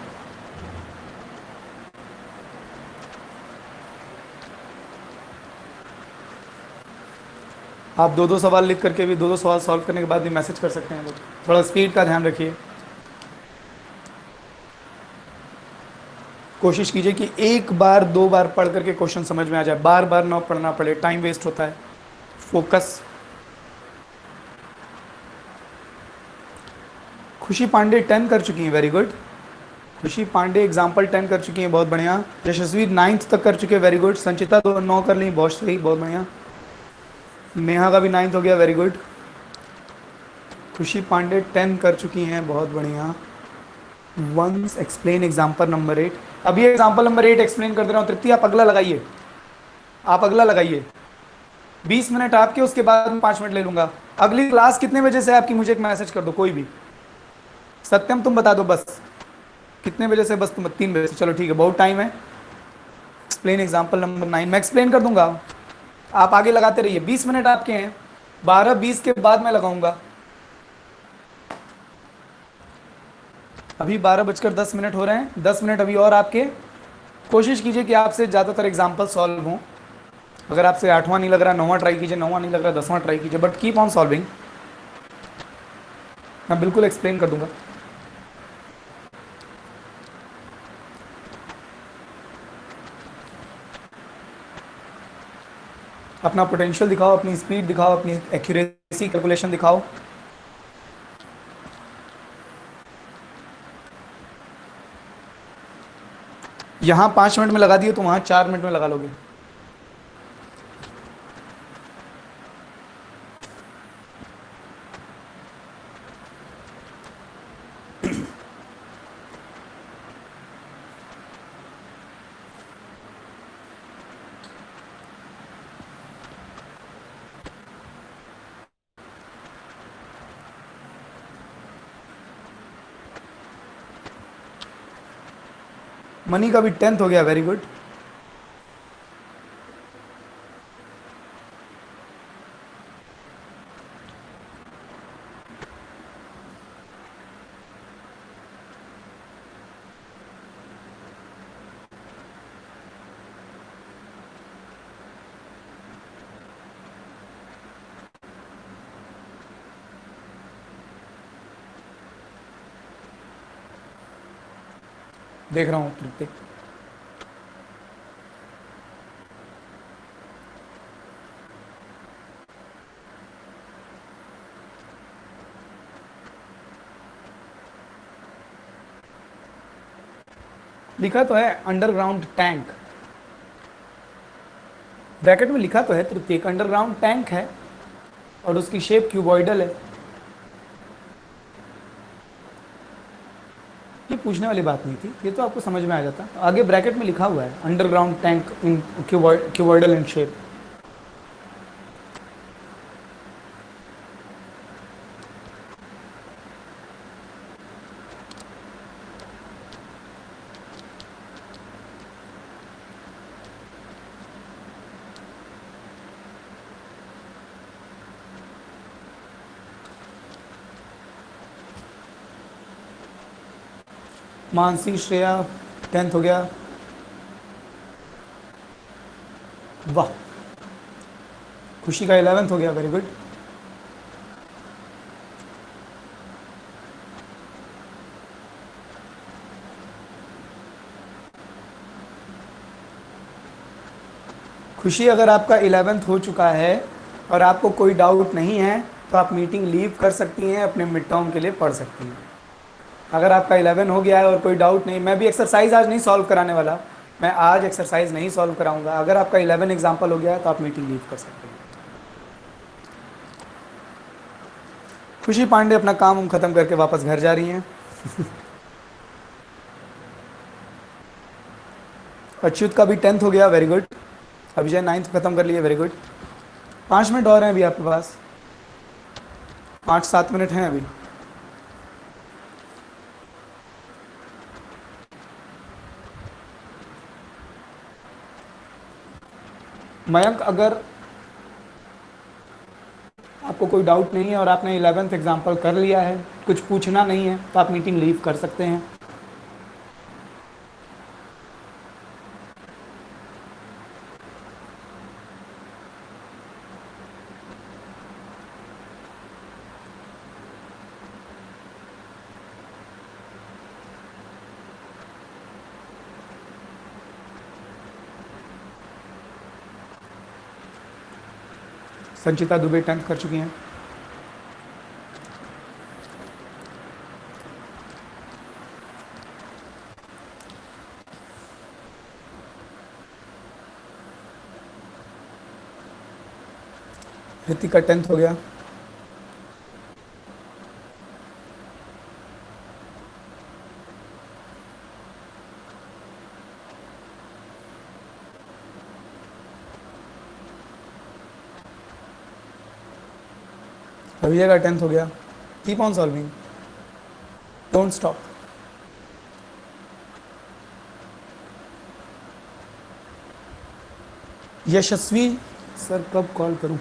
आप दो दो सवाल लिख करके भी, दो दो सवाल सॉल्व करने के बाद भी मैसेज कर सकते हैं लोग। थोड़ा स्पीड का ध्यान रखिए। कोशिश कीजिए कि एक बार दो बार पढ़ करके क्वेश्चन समझ में आ जाए, बार बार ना पढ़ना पड़े, टाइम वेस्ट होता है। फोकस। खुशी पांडे 10 कर चुकी हैं, वेरी गुड। खुशी पांडे एग्जाम्पल 10 कर चुकी हैं, बहुत बढ़िया। यशस्वी 9th तक कर चुके हैं, वेरी गुड। संचिता 9 कर ली, बहुत सही, बहुत बढ़िया। नेहा का भी 9th हो गया, वेरी गुड। खुशी पांडे 10 कर चुकी हैं, बहुत बढ़िया। Once explain example number 8। अब ये एग्जाम्पल नंबर 8 एक्सप्लेन कर दे रहा हूँ। तृप्ति आप अगला लगाइए, आप अगला लगाइए। 20 मिनट आपके, उसके बाद मैं 5 मिनट ले लूंगा। अगली क्लास कितने बजे से आपकी, मुझे एक मैसेज कर दो कोई भी। सत्यम तुम बता दो बस, कितने बजे से? बस तुम 3 बजे से, चलो ठीक है, बहुत टाइम है। एक्सप्लेन एग्जाम्पल नंबर 9 मैं एक्सप्लेन कर दूंगा, आप आगे लगाते रहिए। 20 मिनट आपके हैं, 12:20 के बाद मैं लगाऊंगा। अभी 12:10 हो रहे हैं, 10 मिनट अभी और आपके। कोशिश कीजिए कि आपसे ज़्यादातर एग्जाम्पल सॉल्व हों। अगर आपसे 8वां नहीं लग रहा, 9वां ट्राई कीजिए, 9वां नहीं लग रहा, 10वां ट्राई कीजिए, बट कीप ऑन सॉल्विंग। मैं बिल्कुल एक्सप्लेन कर दूंगा। अपना पोटेंशियल दिखाओ, अपनी स्पीड दिखाओ, अपनी एक्यूरेसी कैलकुलेशन दिखाओ। यहाँ 5 मिनट में लगा दिए तो वहाँ 4 मिनट में लगा लोगे। मनी का भी 10th हो गया, वेरी गुड। देख रहा हूँ तृप्ति। लिखा तो है अंडरग्राउंड टैंक, ब्रैकेट में लिखा तो है तृतीय, एक अंडरग्राउंड टैंक है और उसकी शेप क्यूबॉइडल है। ये पूछने वाली बात नहीं थी, ये तो आपको समझ में आ जाता। आगे ब्रैकेट में लिखा हुआ है underground tank in cuboidal in shape. Mansi, Shreya 10th हो गया, वाह। खुशी का 11th हो गया, वेरी गुड। खुशी, अगर आपका 11th हो चुका है और आपको कोई डाउट नहीं है तो आप मीटिंग लीव कर सकती हैं, अपने मिड टर्म के लिए पढ़ सकती हैं। अगर आपका 11 हो गया है और कोई डाउट नहीं, मैं भी एक्सरसाइज आज नहीं सॉल्व कराने वाला, मैं आज एक्सरसाइज नहीं सॉल्व कराऊंगा। अगर आपका 11 एग्जाम्पल हो गया है तो आप मीटिंग लीव कर सकते हैं। खुशी पांडे अपना काम खत्म करके वापस घर जा रही हैं। अच्युत का भी 10th हो गया, वेरी गुड। अभिजय 9th खत्म कर लिए, वेरी गुड। 5 मिनट और हैं अभी आपके पास, 5-7 मिनट हैं अभी। मयंक, अगर आपको कोई डाउट नहीं है और आपने 11th एग्जाम्पल कर लिया है, कुछ पूछना नहीं है, तो आप मीटिंग लीव कर सकते हैं। संचिता दुबे 10th कर चुकी हैं। ऋतिका 10th हो गया। अभिजय का 10th हो गया। Keep on solving, don't stop. Yashasvi sir कब कॉल करूं?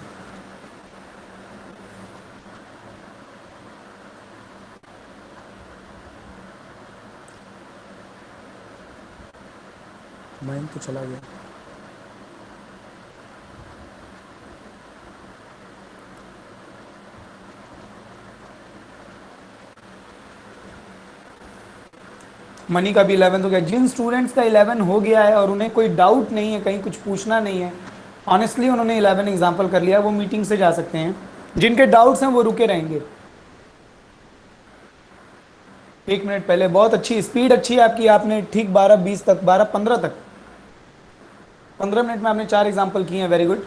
मैं तो चला गया। मनी का भी 11th हो गया। जिन स्टूडेंट्स का 11 हो गया है और उन्हें कोई डाउट नहीं है, कहीं कुछ पूछना नहीं है, ऑनेस्टली उन्होंने 11 एग्जाम्पल कर लिया, वो मीटिंग से जा सकते हैं। जिनके डाउट्स हैं वो रुके रहेंगे। 1 मिनट पहले, बहुत अच्छी स्पीड, अच्छी है आपकी। आपने ठीक 12-20 तक, 12-15 तक, 15 मिनट में आपने 4 एग्जाम्पल किए हैं, वेरी गुड।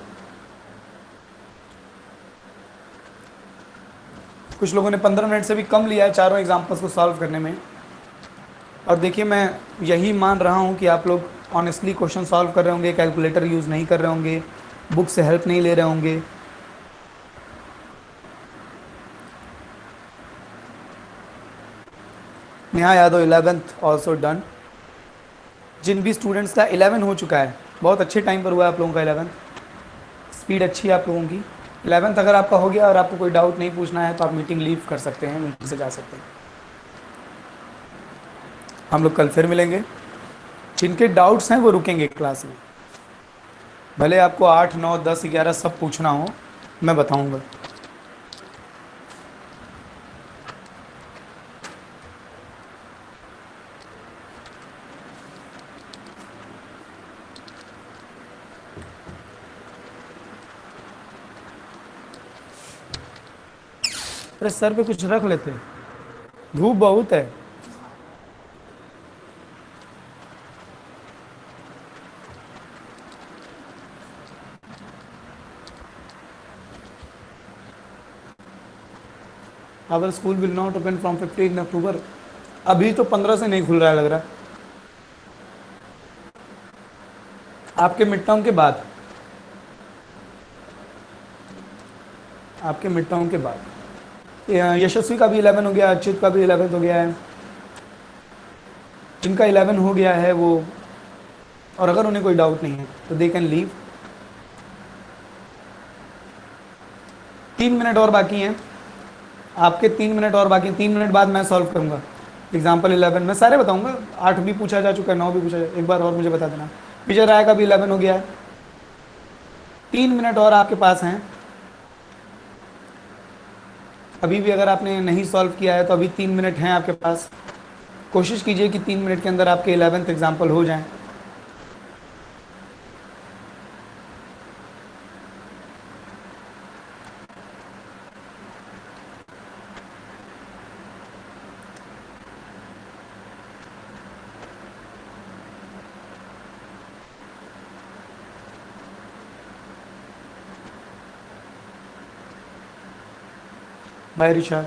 कुछ लोगों ने 15 मिनट से भी कम लिया है चारों एग्जाम्पल्स को सॉल्व करने में। और देखिए, मैं यही मान रहा हूँ कि आप लोग ऑनेस्टली क्वेश्चन सॉल्व कर रहे होंगे, कैलकुलेटर यूज़ नहीं कर रहे होंगे, बुक से हेल्प नहीं ले रहे होंगे। Neha Yadav 11th also done. जिन भी स्टूडेंट्स का 11 हो चुका है, बहुत अच्छे टाइम पर हुआ है आप लोगों का 11th, स्पीड अच्छी है आप लोगों की। 11th अगर आपका हो गया और आपको कोई डाउट नहीं पूछना है तो आप मीटिंग लीव कर सकते हैं, मीटिंग से जा सकते हैं। हम लोग कल फिर मिलेंगे। जिनके डाउट्स हैं वो रुकेंगे क्लास में, भले आपको 8, 9, 10, 11 सब पूछना हो, मैं बताऊंगा। अरे सर पे कुछ रख लेते, धूप बहुत है। Our school will not open from 15 October. अभी तो 15 से नहीं खुल रहा है लग रहा है, आपके मिड टर्म के बाद, आपके मिड टर्म के बाद। यशस्वी का भी 11 हो गया, अच्युत का भी 11 हो गया है, जिनका 11 हो गया है वो, और अगर उन्हें कोई डाउट नहीं है तो दे कैन लीव। 3 मिनट और बाकी हैं आपके, 3 मिनट और बाकी, 3 मिनट बाद मैं सॉल्व करूंगा एग्जाम्पल 11। मैं सारे बताऊंगा, 8 भी पूछा जा चुका है, 9 भी पूछा जा, एक बार और मुझे बता देना। विजय राय का भी 11 हो गया है। 3 मिनट और आपके पास हैं, अभी भी अगर आपने नहीं सॉल्व किया है तो अभी 3 मिनट हैं आपके पास। कोशिश कीजिए कि 3 मिनट के अंदर आपके 11th एग्जाम्पल हो जाएं। बाय ऋषा।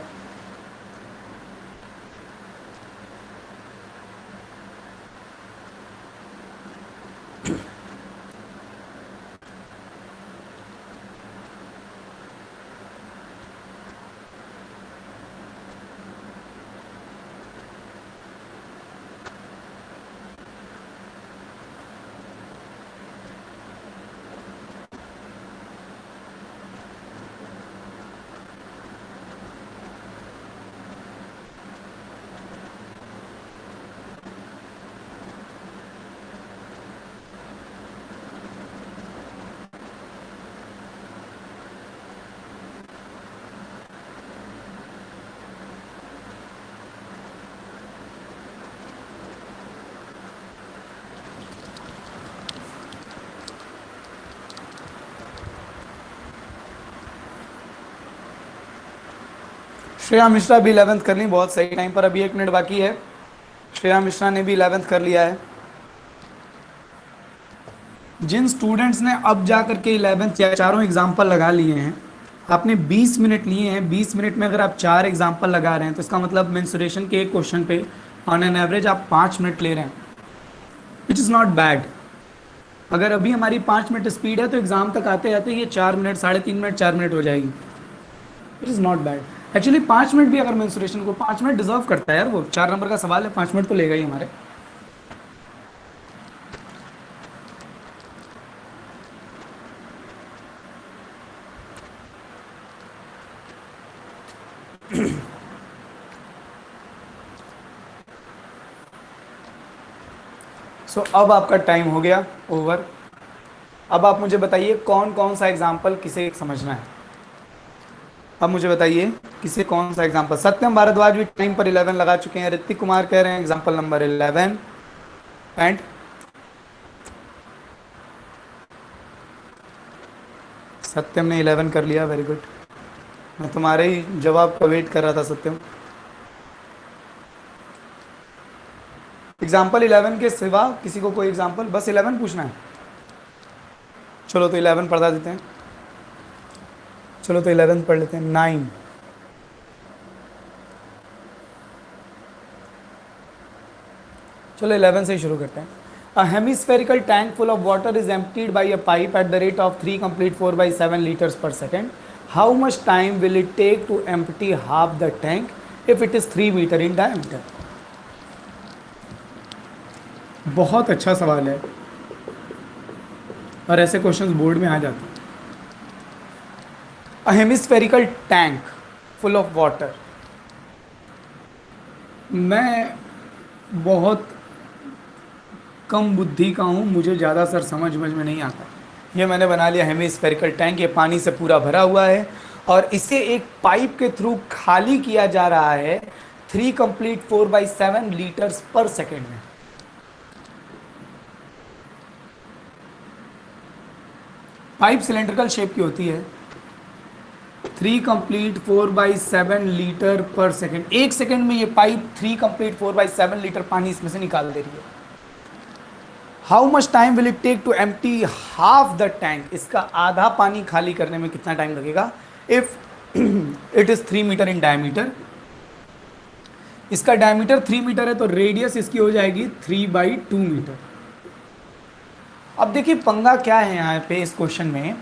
श्रेया मिश्रा भी 11th कर ली, बहुत सही टाइम पर, अभी 1 मिनट बाकी है। श्रेया मिश्रा ने भी 11th कर लिया है। जिन स्टूडेंट्स ने अब जा करके 11th या चारों एग्जाम्पल लगा लिए हैं, आपने 20 मिनट लिए हैं, 20 मिनट में अगर आप 4 एग्जाम्पल लगा रहे हैं तो इसका मतलब मेंसुरेशन के एक क्वेश्चन पे ऑन एन एवरेज आप 5 मिनट ले रहे हैं, विच इज़ नॉट बैड। अगर अभी हमारी 5 मिनट स्पीड है तो एग्जाम तक आते आते ये 4 मिनट, 3.5 मिनट, 4 मिनट हो जाएगी, it is not bad. Actually 5 minute भी अगर मेंसुरेशन को 5 मिनट डिजर्व करता है यार, वो 4 नंबर का सवाल है, 5 मिनट तो लेगा ही हमारे। सो अब आपका टाइम हो गया ओवर। अब आप मुझे बताइए कौन कौन सा एग्जाम्पल किसे समझना है। अब मुझे बताइए किसे कौन सा एग्जाम्पल। सत्यम भारद्वाज भी टाइम पर 11 लगा चुके हैं। ऋतिक कुमार कह रहे हैं एग्जाम्पल नंबर 11 एंड सत्यम ने 11 कर लिया, वेरी गुड। मैं तुम्हारे ही जवाब का वेट कर रहा था सत्यम। एग्जाम्पल 11 के सिवा किसी को कोई एग्जाम्पल, बस 11 पूछना है। चलो तो 11 पढ़ा देते हैं, चलो तो 11 पढ़ लेते हैं। 9, चलो 11 से ही शुरू करते हैं। A hemispherical tank full of water is emptied by a pipe at the rate of 3 complete 4/7 liters per second. How much time will it take to empty half the tank if it is 3 meter in diameter? बहुत अच्छा सवाल है और ऐसे questions board में आ जाते हैं। A hemispherical tank full of water. मैं बहुत कम बुद्धि का हूँ, मुझे ज़्यादा सर समझ में नहीं आता। ये मैंने बना लिया हेमिस्फेरिकल टैंक, ये पानी से पूरा भरा हुआ है और इसे एक पाइप के थ्रू खाली किया जा रहा है 3 कंप्लीट 4/7 लीटर्स पर सेकेंड में। पाइप सिलेंड्रिकल शेप की होती है। 3 कंप्लीट 4/7 लीटर पर सेकेंड, एक सेकेंड में ये पाइप 3 कंप्लीट 4/7 लीटर पानी इसमें से निकाल दे रही है। How much time will it take to empty half the tank, इसका आधा पानी खाली करने में कितना टाइम लगेगा। If it is 3 metre in diameter. इसका डायमीटर 3 मीटर है तो रेडियस इसकी हो जाएगी 3/2 मीटर। अब देखिए पंगा क्या है यहाँ पे इस क्वेश्चन में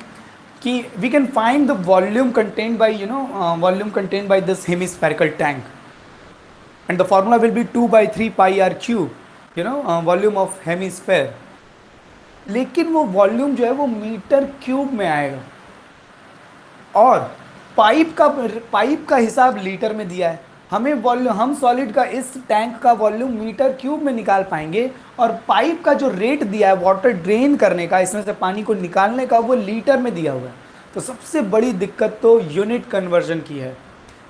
कि we can find the volume contained by volume contained by this hemispherical tank and the formula will be 2/3 pi r cube, volume of hemisphere. लेकिन वो वॉल्यूम जो है वो मीटर क्यूब में आएगा और पाइप का हिसाब लीटर में दिया है। हमें वॉल्यूम, हम सॉलिड का इस टैंक का वॉल्यूम मीटर क्यूब में निकाल पाएंगे और पाइप का जो रेट दिया है वाटर ड्रेन करने का, इसमें से पानी को निकालने का, वो लीटर में दिया हुआ है। तो सबसे बड़ी दिक्कत तो यूनिट कन्वर्जन की है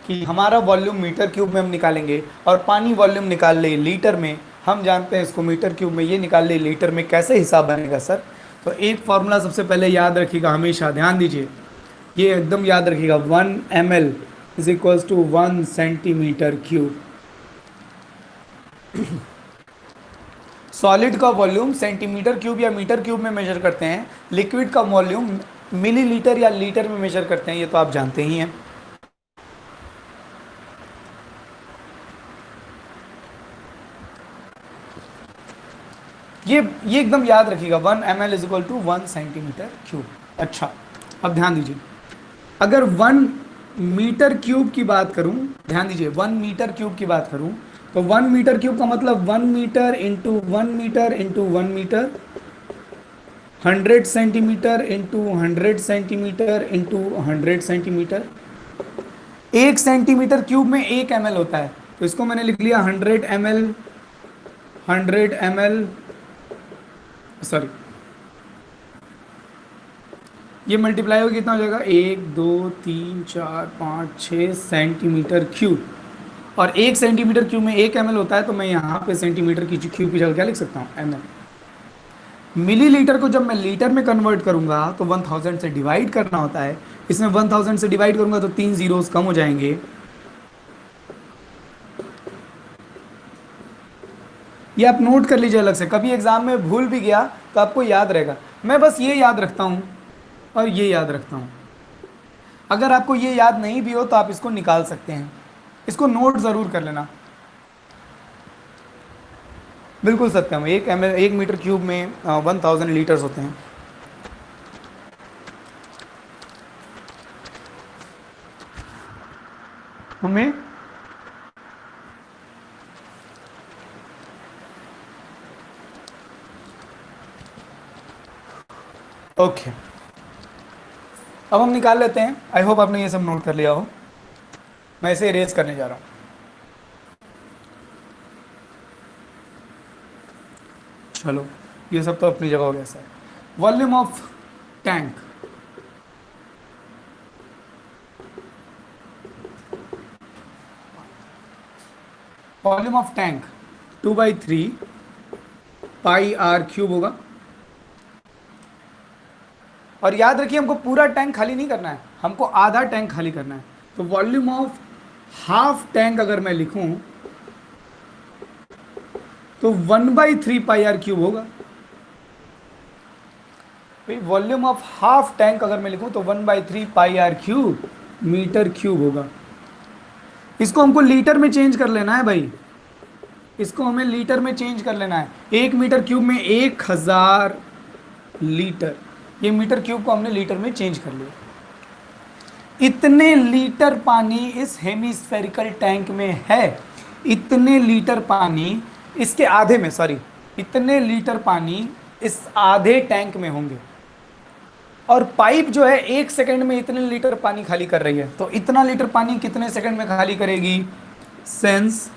कि हमारा वॉल्यूम मीटर क्यूब में हम निकालेंगे और पानी वॉल्यूम निकाल ले लीटर में। हम जानते हैं इसको मीटर क्यूब में, ये निकाल ले लीटर में, कैसे हिसाब बनेगा सर? तो एक फॉर्मूला सबसे पहले याद रखिएगा, हमेशा ध्यान दीजिए, ये एकदम याद रखिएगा, 1 ml is equals to 1 centimetre cube. Solid का वॉल्यूम सेंटीमीटर क्यूब या मीटर क्यूब में मेजर करते हैं, लिक्विड का वॉल्यूम मिलीलीटर या लीटर में मेजर करते हैं, ये तो आप जानते ही हैं। ये एकदम याद रखिएगा, 1 ml is equal to 1 centimetre cube. अच्छा, अब ध्यान दीजिए, अगर 1 मीटर क्यूब की बात करूं, ध्यान दीजिए 1 मीटर क्यूब की बात करूं तो 1 मीटर क्यूब का मतलब 1 metre into 1 metre into 1 metre, 100 centimetre into 100 centimetre into 100 centimetre. 1 centimetre cube में 1 ml होता है, तो इसको मैंने लिख लिया 100 ml, 100 ml, सॉरी, ये मल्टीप्लाई होगा कितना हो जाएगा, 1 2 3 4 5 6 सेंटीमीटर क्यूब। और 1 सेंटीमीटर क्यूब में 1 ml होता है, तो मैं यहाँ पे सेंटीमीटर की क्यूब की जगह क्या लिख सकता हूँ, ml। मिलीलीटर को जब मैं लीटर में कन्वर्ट करूंगा तो 1000 से डिवाइड करना होता है। इसमें 1000 से डिवाइड करूंगा तो 3 जीरोस कम हो जाएंगे। ये आप नोट कर लीजिए अलग से, कभी एग्जाम में भूल भी गया तो आपको याद रहेगा। मैं बस ये याद रखता हूँ और ये याद रखता हूँ। अगर आपको ये याद नहीं भी हो तो आप इसको निकाल सकते हैं, इसको नोट ज़रूर कर लेना। बिल्कुल सत्यम, 1 मीटर क्यूब में 1000 लीटर्स होते हैं। हमें ओके, अब हम निकाल लेते हैं। आई होप आपने ये सब नोट कर लिया हो। मैं इसे इरेज करने जा रहा हूँ। चलो, ये सब तो अपनी जगह हो गया sir. Volume of tank, volume of tank 2/3 pi r cube होगा। और याद रखिए हमको पूरा टैंक खाली नहीं करना है, हमको आधा टैंक खाली करना है। तो वॉल्यूम ऑफ हाफ टैंक अगर मैं लिखूं तो 1/3 पाई आर क्यूब होगा। वॉल्यूम ऑफ हाफ टैंक अगर मैं लिखूं तो 1/3 pi r cube metre cube होगा। इसको हमको लीटर में चेंज कर लेना है भाई, इसको हमें लीटर में चेंज कर लेना है। 1 मीटर क्यूब में 1000 लीटर, ये मीटर क्यूब को हमने लीटर में चेंज कर लिया। इतने लीटर पानी इस हेमिस्फेरिकल टैंक में है, इतने लीटर पानी इसके आधे में, सॉरी, इतने लीटर पानी इस आधे टैंक में होंगे। और पाइप जो है 1 सेकंड में इतने लीटर पानी खाली कर रही है, तो इतना लीटर पानी कितने सेकंड में खाली करेगी? Sense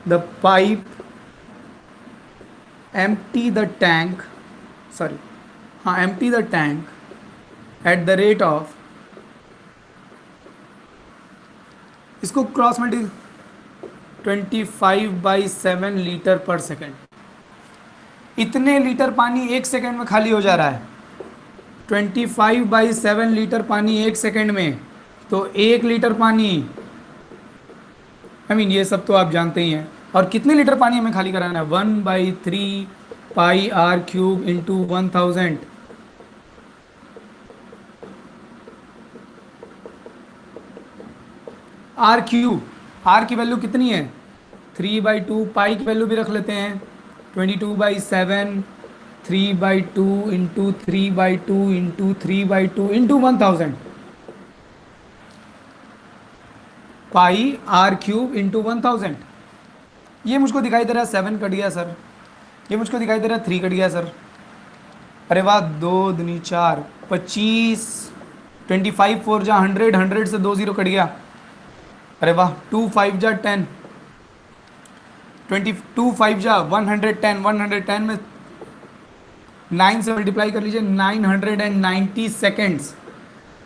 the pipe empty the tank, sorry, empty the tank at the rate of, इसको क्रॉस मल्टी 25/7 लीटर पर सेकेंड। इतने लीटर पानी 1 सेकेंड में खाली हो जा रहा है, 25/7 लीटर पानी 1 सेकेंड में। तो 1 लीटर पानी, ये सब तो आप जानते ही हैं। और कितने लीटर पानी हमें खाली कराना है? 1/3 pi r cube into 1000। Are की वैल्यू कितनी है 3/2, पाई की वैल्यू भी रख लेते हैं 22/7, 3/2 into 3/2 into 3/2 into 1000, pi r cube into 1000। ये मुझको दिखाई दे रहा है 7 कट गया सर, ये मुझको दिखाई दे रहा है 3 कट गया सर। अरे वाह, 2 दूनी 4, 25, 25 4 जा 100, 100 से 2 0 कट गया। अरे वाह, 2 5 जा 10, 22 5 जा 110, 110 में 9 से मल्टीप्लाई कर लीजिए, 990 सेकेंड्स,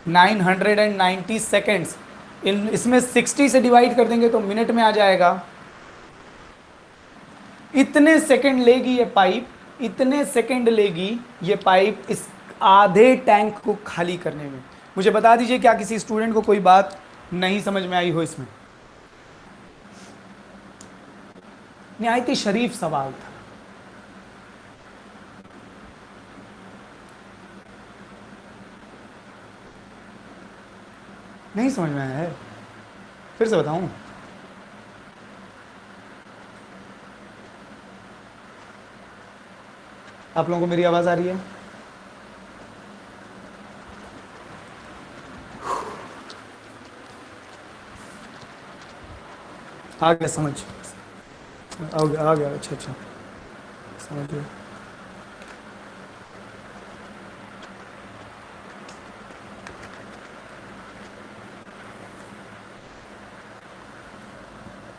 990 सेकेंड्स। इसमें 60 से डिवाइड कर देंगे तो मिनट में आ जाएगा। इतने सेकंड लेगी ये पाइप, इतने सेकंड लेगी ये पाइप इस आधे टैंक को खाली करने में। मुझे बता दीजिए क्या किसी स्टूडेंट को कोई बात नहीं समझ में आई हो इसमें? निहायती शरीफ सवाल था। नहीं समझ में आया है? फिर से बताऊं? आप लोगों को मेरी आवाज आ रही है? आ गया समझ, आ गया। अच्छा अच्छा, समझ गया।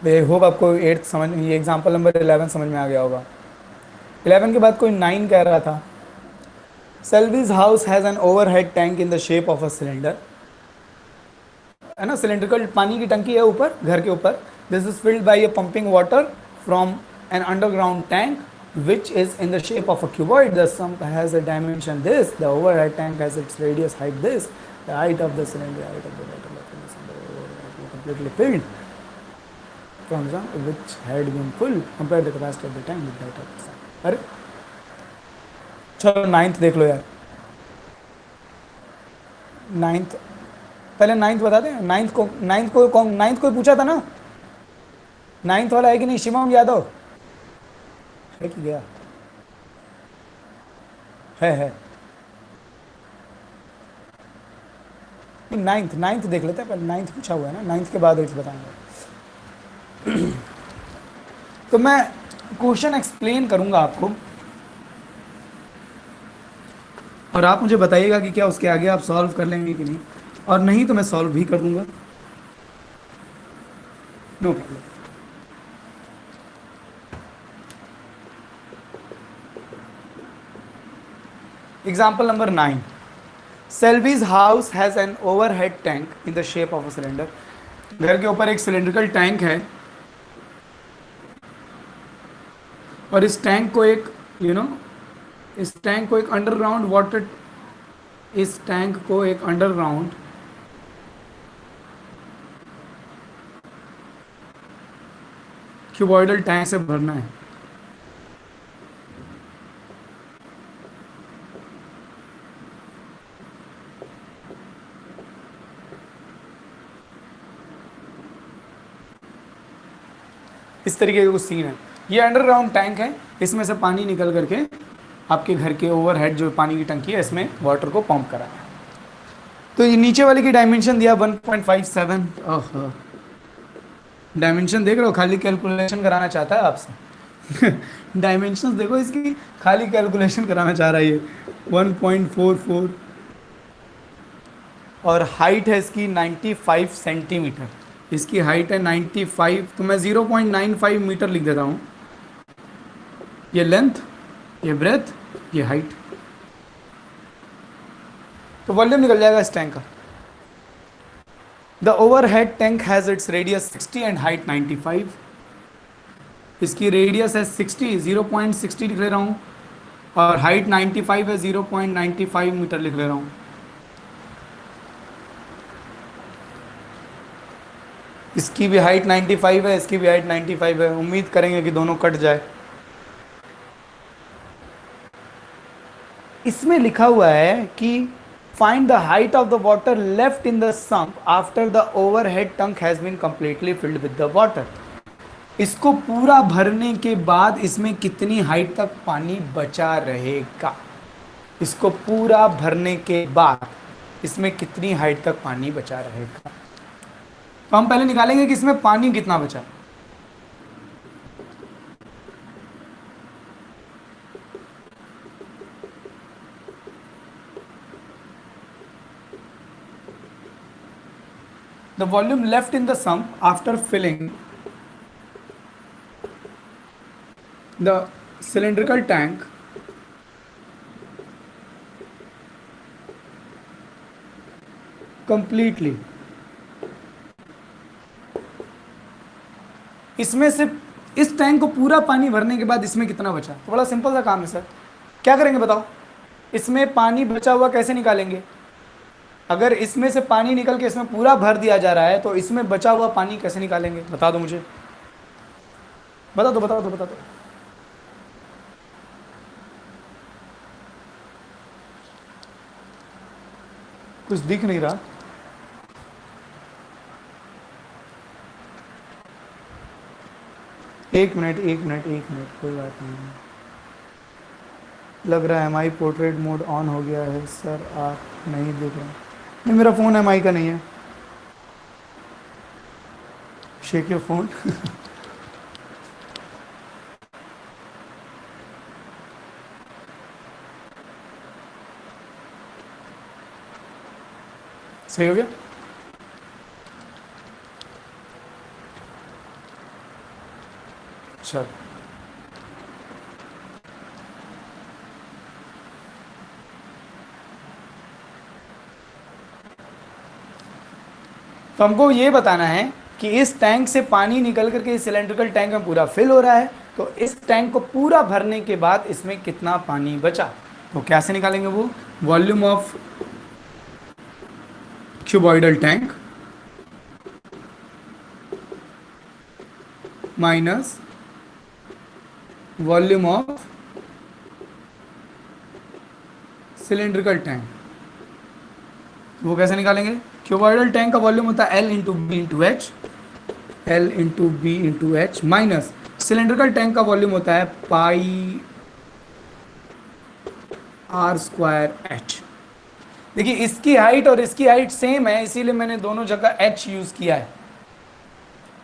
आई होप आपको 8th समझ, ये एग्जाम्पल नंबर 11 समझ में आ गया होगा। 11 के बाद कोई 9 कह रहा था, Selvi's house has an overhead tank in the shape of a cylinder, है ना, सिलेंड्रिकल पानी की टंकी है ऊपर, घर के ऊपर। This is filled by a pumping water from an underground tank which is in the shape of a cuboid. The sump has a dimension this, the overhead tank has its radius height this, the height of the cylinder, height of the bottom completely filled from the which had been full. Compare the capacity of the tank with that of the sun. अरे चलो 9th देख लो यार, 9th पहले 9th बता दें। 9th को पूछा था ना, 9th वाला है कि नहीं? शिवम यादव है कि गया? है 9th देख लेते हैं पहले। 9th पूछा हुआ है ना, 9th के बाद 8th बताएंगे। तो मैं क्वेश्चन एक्सप्लेन करूंगा आपको और आप मुझे बताइएगा कि क्या उसके आगे आप सॉल्व कर लेंगे कि नहीं, और नहीं तो मैं सॉल्व भी कर दूंगा, no problem. Example number 9, Selvi's house has an overhead tank in the shape of a cylinder. घर के ऊपर एक सिलेंड्रिकल टैंक है और इस टैंक को एक इस टैंक को एक अंडरग्राउंड वाटर, इस टैंक को एक अंडरग्राउंड क्यूबॉइडल टैंक से भरना है। इस तरीके का कुछ सीन है। ये अंडरग्राउंड टैंक है, इसमें से पानी निकल करके आपके घर के ओवरहेड जो पानी की टंकी है इसमें वाटर को पंप करा है। तो ये नीचे वाले की डायमेंशन दिया 1.57। ओह, डायमेंशन देख रहे हो, खाली कैलकुलेशन कराना चाहता है आपसे। डायमेंशंस देखो इसकी, खाली कैलकुलेशन कराना चाह रहा है ये। 1.44 और हाइट है इसकी 95 सेंटीमीटर। इसकी हाइट है 95, तो मैं 0.95 मीटर लिख देता हूँ। ये लेंथ, ये ब्रेथ, ये हाइट, तो वॉल्यूम निकल जाएगा इस टैंक का। The overhead tank has its radius 60 and height 95। इसकी रेडियस है 60, 0.60 लिख ले रहा हूँ, और हाइट 95 है, 0.95 मीटर लिख ले रहा हूँ। इसकी भी हाइट 95 है, इसकी भी हाइट 95 है। उम्मीद करेंगे कि दोनों कट जाए। इसमें लिखा हुआ है कि find the height of the water left in the sump after the overhead tank has been completely filled with the water. इसको पूरा भरने के बाद इसमें कितनी हाइट तक पानी बचा रहेगा? इसको पूरा भरने के बाद इसमें कितनी हाइट तक पानी बचा रहेगा? तो हम पहले निकालेंगे कि इसमें पानी कितना बचा। The volume left in the sump after filling the cylindrical tank completely, इसमें से इस टैंक को पूरा पानी भरने के बाद इसमें कितना बचा? तो बड़ा सिंपल सा काम है सर। क्या करेंगे बताओ? इसमें पानी बचा हुआ कैसे निकालेंगे? अगर इसमें से पानी निकल के इसमें पूरा भर दिया जा रहा है तो इसमें बचा हुआ पानी कैसे निकालेंगे? बता दो मुझे, बता दो बता दो बता दो। कुछ दिख नहीं रहा। एक मिनट एक मिनट एक मिनट, कोई बात नहीं। लग रहा है M I portrait mode on हो गया है सर, आप नहीं देख रहे। नहीं, मेरा फ़ोन एम आई का नहीं है। Shake your phone. सही हो गया? चल, तो हमको ये बताना है कि इस टैंक से पानी निकल करके इस सिलेंड्रिकल टैंक में पूरा फिल हो रहा है, तो इस टैंक को पूरा भरने के बाद इसमें कितना पानी बचा। तो कैसे निकालेंगे वो? Volume of cuboidal tank minus volume of cylindrical tank. वो कैसे निकालेंगे? क्यूबॉइडल टैंक का वॉल्यूम होता है L into B into H, L into B into H, minus cylindrical tank का वॉल्यूम होता है पाई आर स्क्वायर एच। देखिए इसकी हाइट और इसकी हाइट सेम है, इसीलिए मैंने दोनों जगह h यूज किया है।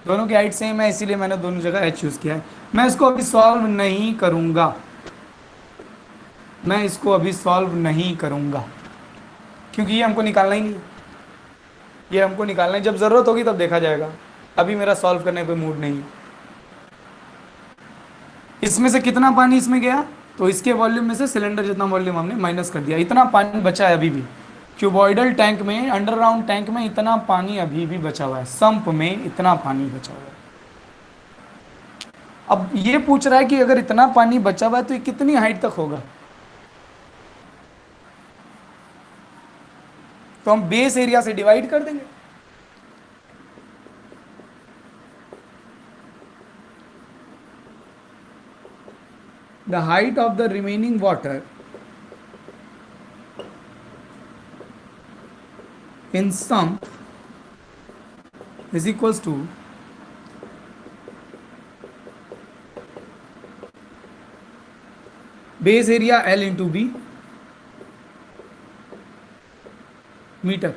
दोनों की हाइट सेम है इसीलिए मैंने दोनों जगह h यूज किया है। मैं इसको अभी सॉल्व नहीं करूंगा, मैं इसको अभी सॉल्व नहीं करूंगा क्योंकि ये हमको निकालना ही नहीं, ये हमको निकालना है। जब जरूरत होगी तब देखा जाएगा, अभी मेरा सॉल्व करने पे मूड नहीं है। इसमें से कितना पानी इसमें गया, तो इसके वॉल्यूम में से सिलेंडर जितना वॉल्यूम हमने माइनस कर दिया, इतना पानी बचा है अभी भी। क्यूबॉइडल टैंक में, अंडरग्राउंड टैंक में इतना पानी अभी भी बचा हुआ है, संप में इतना पानी बचा हुआ है। अब ये पूछ रहा है कि अगर इतना पानी बचा हुआ है तो ये कितनी हाइट तक होगा? तो हम बेस एरिया से डिवाइड कर देंगे। The height of the remaining water in sump is equals to base area L into B metre.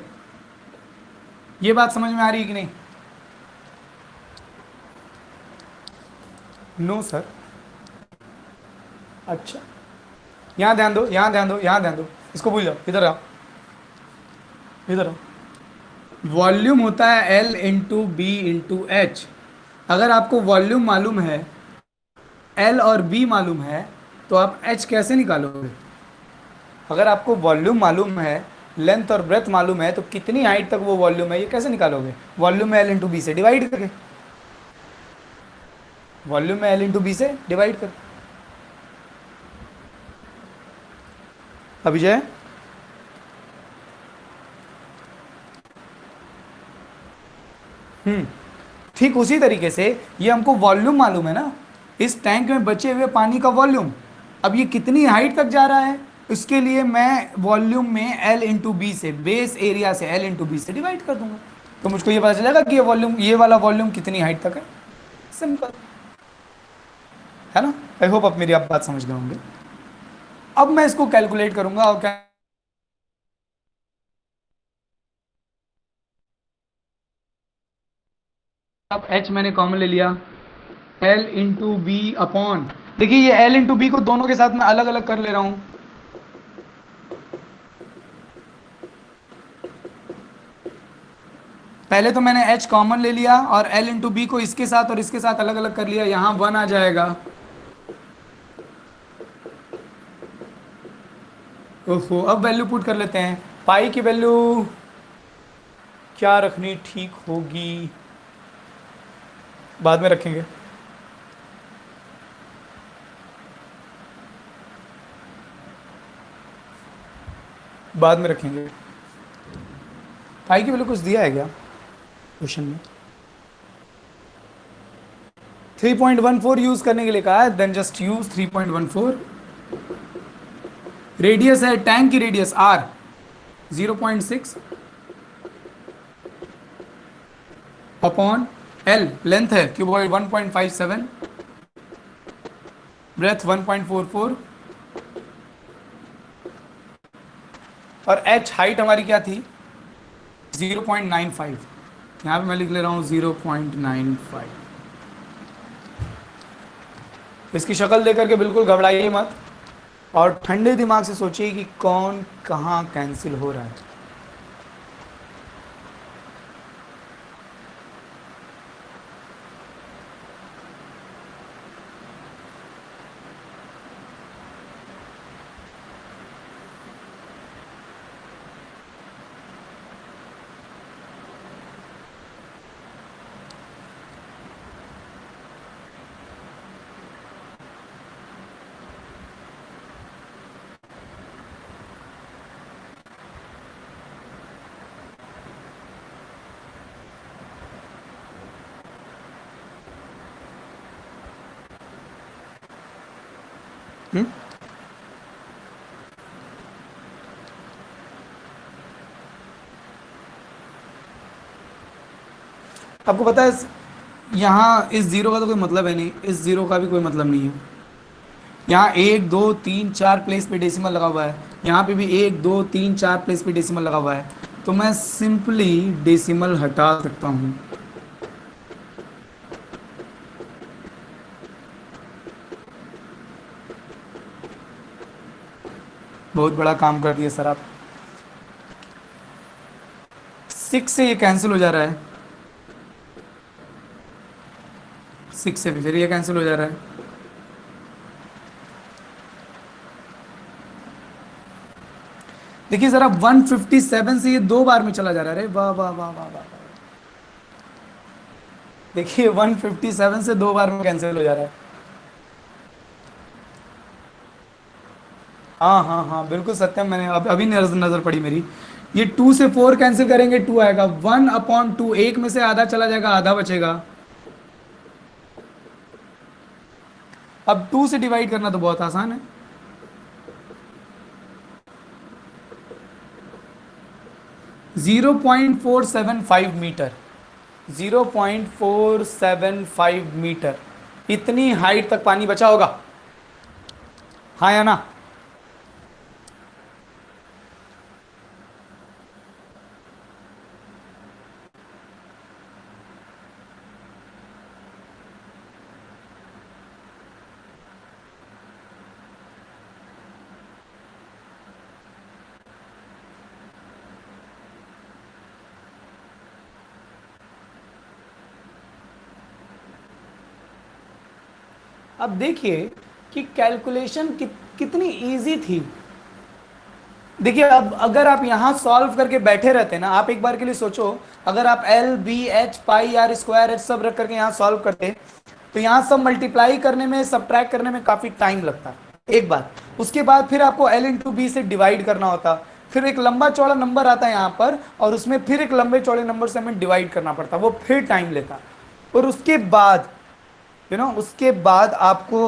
ये बात समझ में आ रही है कि नहीं? No sir. अच्छा, यहां ध्यान दो, यहां ध्यान दो, यहां ध्यान दो, इसको भूल जाओ, इधर आओ, इधर आओ। वॉल्यूम होता है L into B into H. अगर आपको वॉल्यूम मालूम है, L और B मालूम है, तो आप H कैसे निकालोगे? अगर आपको वॉल्यूम मालूम है, लेंथ और ब्रेथ मालूम है, तो कितनी हाइट तक वो वॉल्यूम है ये कैसे निकालोगे? वॉल्यूम में L इंटू बी से डिवाइड करके, वॉल्यूम में L इंटू बी से डिवाइड कर। अभिजय, ठीक उसी तरीके से ये हमको वॉल्यूम मालूम है ना, इस टैंक में बचे हुए पानी का वॉल्यूम। अब ये कितनी हाइट तक जा रहा है, इसके लिए मैं वॉल्यूम में एल इंटू बी से, बेस एरिया से एल इंटू बी से डिवाइड कर दूंगा, तो मुझको ये पता चलेगा कि ये वॉल्यूम, ये वाला वॉल्यूम कितनी हाइट तक है। सिंपल है ना। आई होप आप मेरी आप बात समझ गए होंगे। अब मैं इसको कैलकुलेट करूंगा और क्या, अब एच मैंने कॉमन ले लिया, एल इंटू बी अपॉन, देखिए ये एल इंटू बी को दोनों के साथ मैं अलग अलग कर ले रहा हूं। पहले तो मैंने एच कॉमन ले लिया और एल इंटू बी को इसके साथ और इसके साथ अलग अलग कर लिया, यहां वन आ जाएगा। ओहो, अब वैल्यू पुट कर लेते हैं। पाई की वैल्यू क्या रखनी ठीक होगी, बाद में रखेंगे। बाद में रखेंगे। पाई की वैल्यू कुछ दिया है क्या क्वेश्चन में? 3.14 यूज करने के लिए कहा है, देन जस्ट यूज 3.14। रेडियस है, टैंक की radius R 0.6 upon L, length है क्यूबॉइड 1.57, ब्रेथ 1.44 और एच हाइट हमारी क्या थी 0.95, यहां पे मैं लिख ले रहा हूं 0.95। इसकी शक्ल देख करके बिल्कुल घबराइए मत और ठंडे दिमाग से सोचिए कि कौन कहां कैंसिल हो रहा है। हम्म? आपको पता है यहाँ इस जीरो का तो कोई मतलब है नहीं, इस जीरो का भी कोई मतलब नहीं है। यहाँ एक दो तीन चार प्लेस पे डेसिमल लगा हुआ है, यहाँ पे भी एक दो तीन चार प्लेस पे डेसिमल लगा हुआ है, तो मैं सिंपली डेसिमल हटा सकता हूँ। बहुत बड़ा काम कर दिया सर आप। 6 से ये कैंसिल हो जा रहा है, 6 से भी फिर ये कैंसिल हो जा रहा है। देखिए जरा 157 से ये दो बार में चला जा रहा है, अरे वाह वाह वाह वाह वाह। देखिए 157 से दो बार में कैंसिल हो जा रहा है। हाँ हाँ हाँ बिल्कुल सत्यम, मैंने अभी नजर पड़ी मेरी। ये 2 से 4 कैंसिल करेंगे 2 आएगा, 1/2, एक में से आधा चला जाएगा आधा बचेगा। अब 2 से डिवाइड करना तो बहुत आसान है, 0.475 मीटर, 0.475 मीटर, इतनी हाइट तक पानी बचा होगा, हाँ या ना? अब देखिए कि कैलकुलेशन कितनी इजी थी। देखिए अब अगर आप यहां सॉल्व करके बैठे रहते ना, आप एक बार के लिए सोचो, अगर आप L B H pi are square H सब रख करके यहां सॉल्व करते, तो यहां सब मल्टीप्लाई करने में सब्ट्रैक्ट करने में काफी टाइम लगता एक बार। उसके बाद फिर आपको एल इंटू बी से डिवाइड करना होता, फिर एक लंबा चौड़ा नंबर आता है यहाँ पर और उसमें फिर एक लंबे चौड़े नंबर से हमें डिवाइड करना पड़ता, वो फिर टाइम लेता। और उसके बाद उसके बाद आपको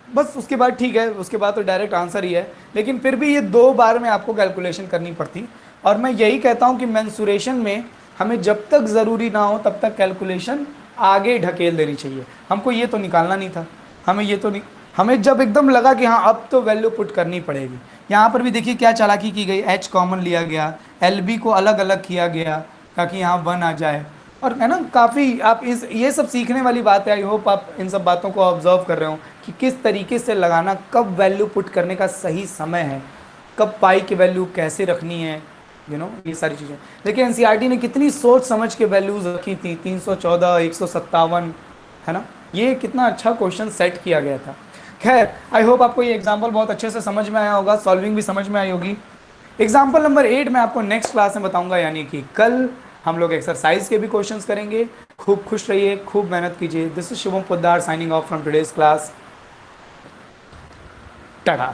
बस उसके बाद ठीक है, उसके बाद तो डायरेक्ट आंसर ही है, लेकिन फिर भी ये 2 बार में आपको कैलकुलेशन करनी पड़ती। और मैं यही कहता हूँ कि मेंसुरेशन में हमें जब तक ज़रूरी ना हो तब तक कैलकुलेशन आगे ढकेल देनी चाहिए। हमको ये तो निकालना नहीं था, हमें ये तो नहीं, हमें जब एकदम लगा कि हाँ अब तो वैल्यू पुट करनी पड़ेगी। यहाँ पर भी देखिए क्या चालाकी की गई, एच कॉमन लिया गया, एल बी को अलग अलग किया गया ताकि यहाँ 1 आ जाए। और है ना, काफ़ी आप इस ये सब सीखने वाली बात है। आई होप आप इन सब बातों को ऑब्जर्व कर रहे हो कि किस तरीके से लगाना, कब वैल्यू पुट करने का सही समय है, कब पाई की वैल्यू कैसे रखनी है, ये सारी चीज़ें। देखिए एनसीईआरटी ने कितनी सोच समझ के वैल्यूज रखी थी, 314, 157, है ना, ये कितना अच्छा क्वेश्चन सेट किया गया था। खैर आई होप आपको ये एग्जाम्पल बहुत अच्छे से समझ में आया होगा, सॉल्विंग भी समझ में आई होगी। एग्जाम्पल नंबर 8 मैं आपको नेक्स्ट क्लास में बताऊंगा, यानी कि कल हम लोग एक्सरसाइज के भी क्वेश्चंस करेंगे। खूब खुश रहिए, खूब मेहनत कीजिए। This is Shubham Poddar signing off from today's class. Tata.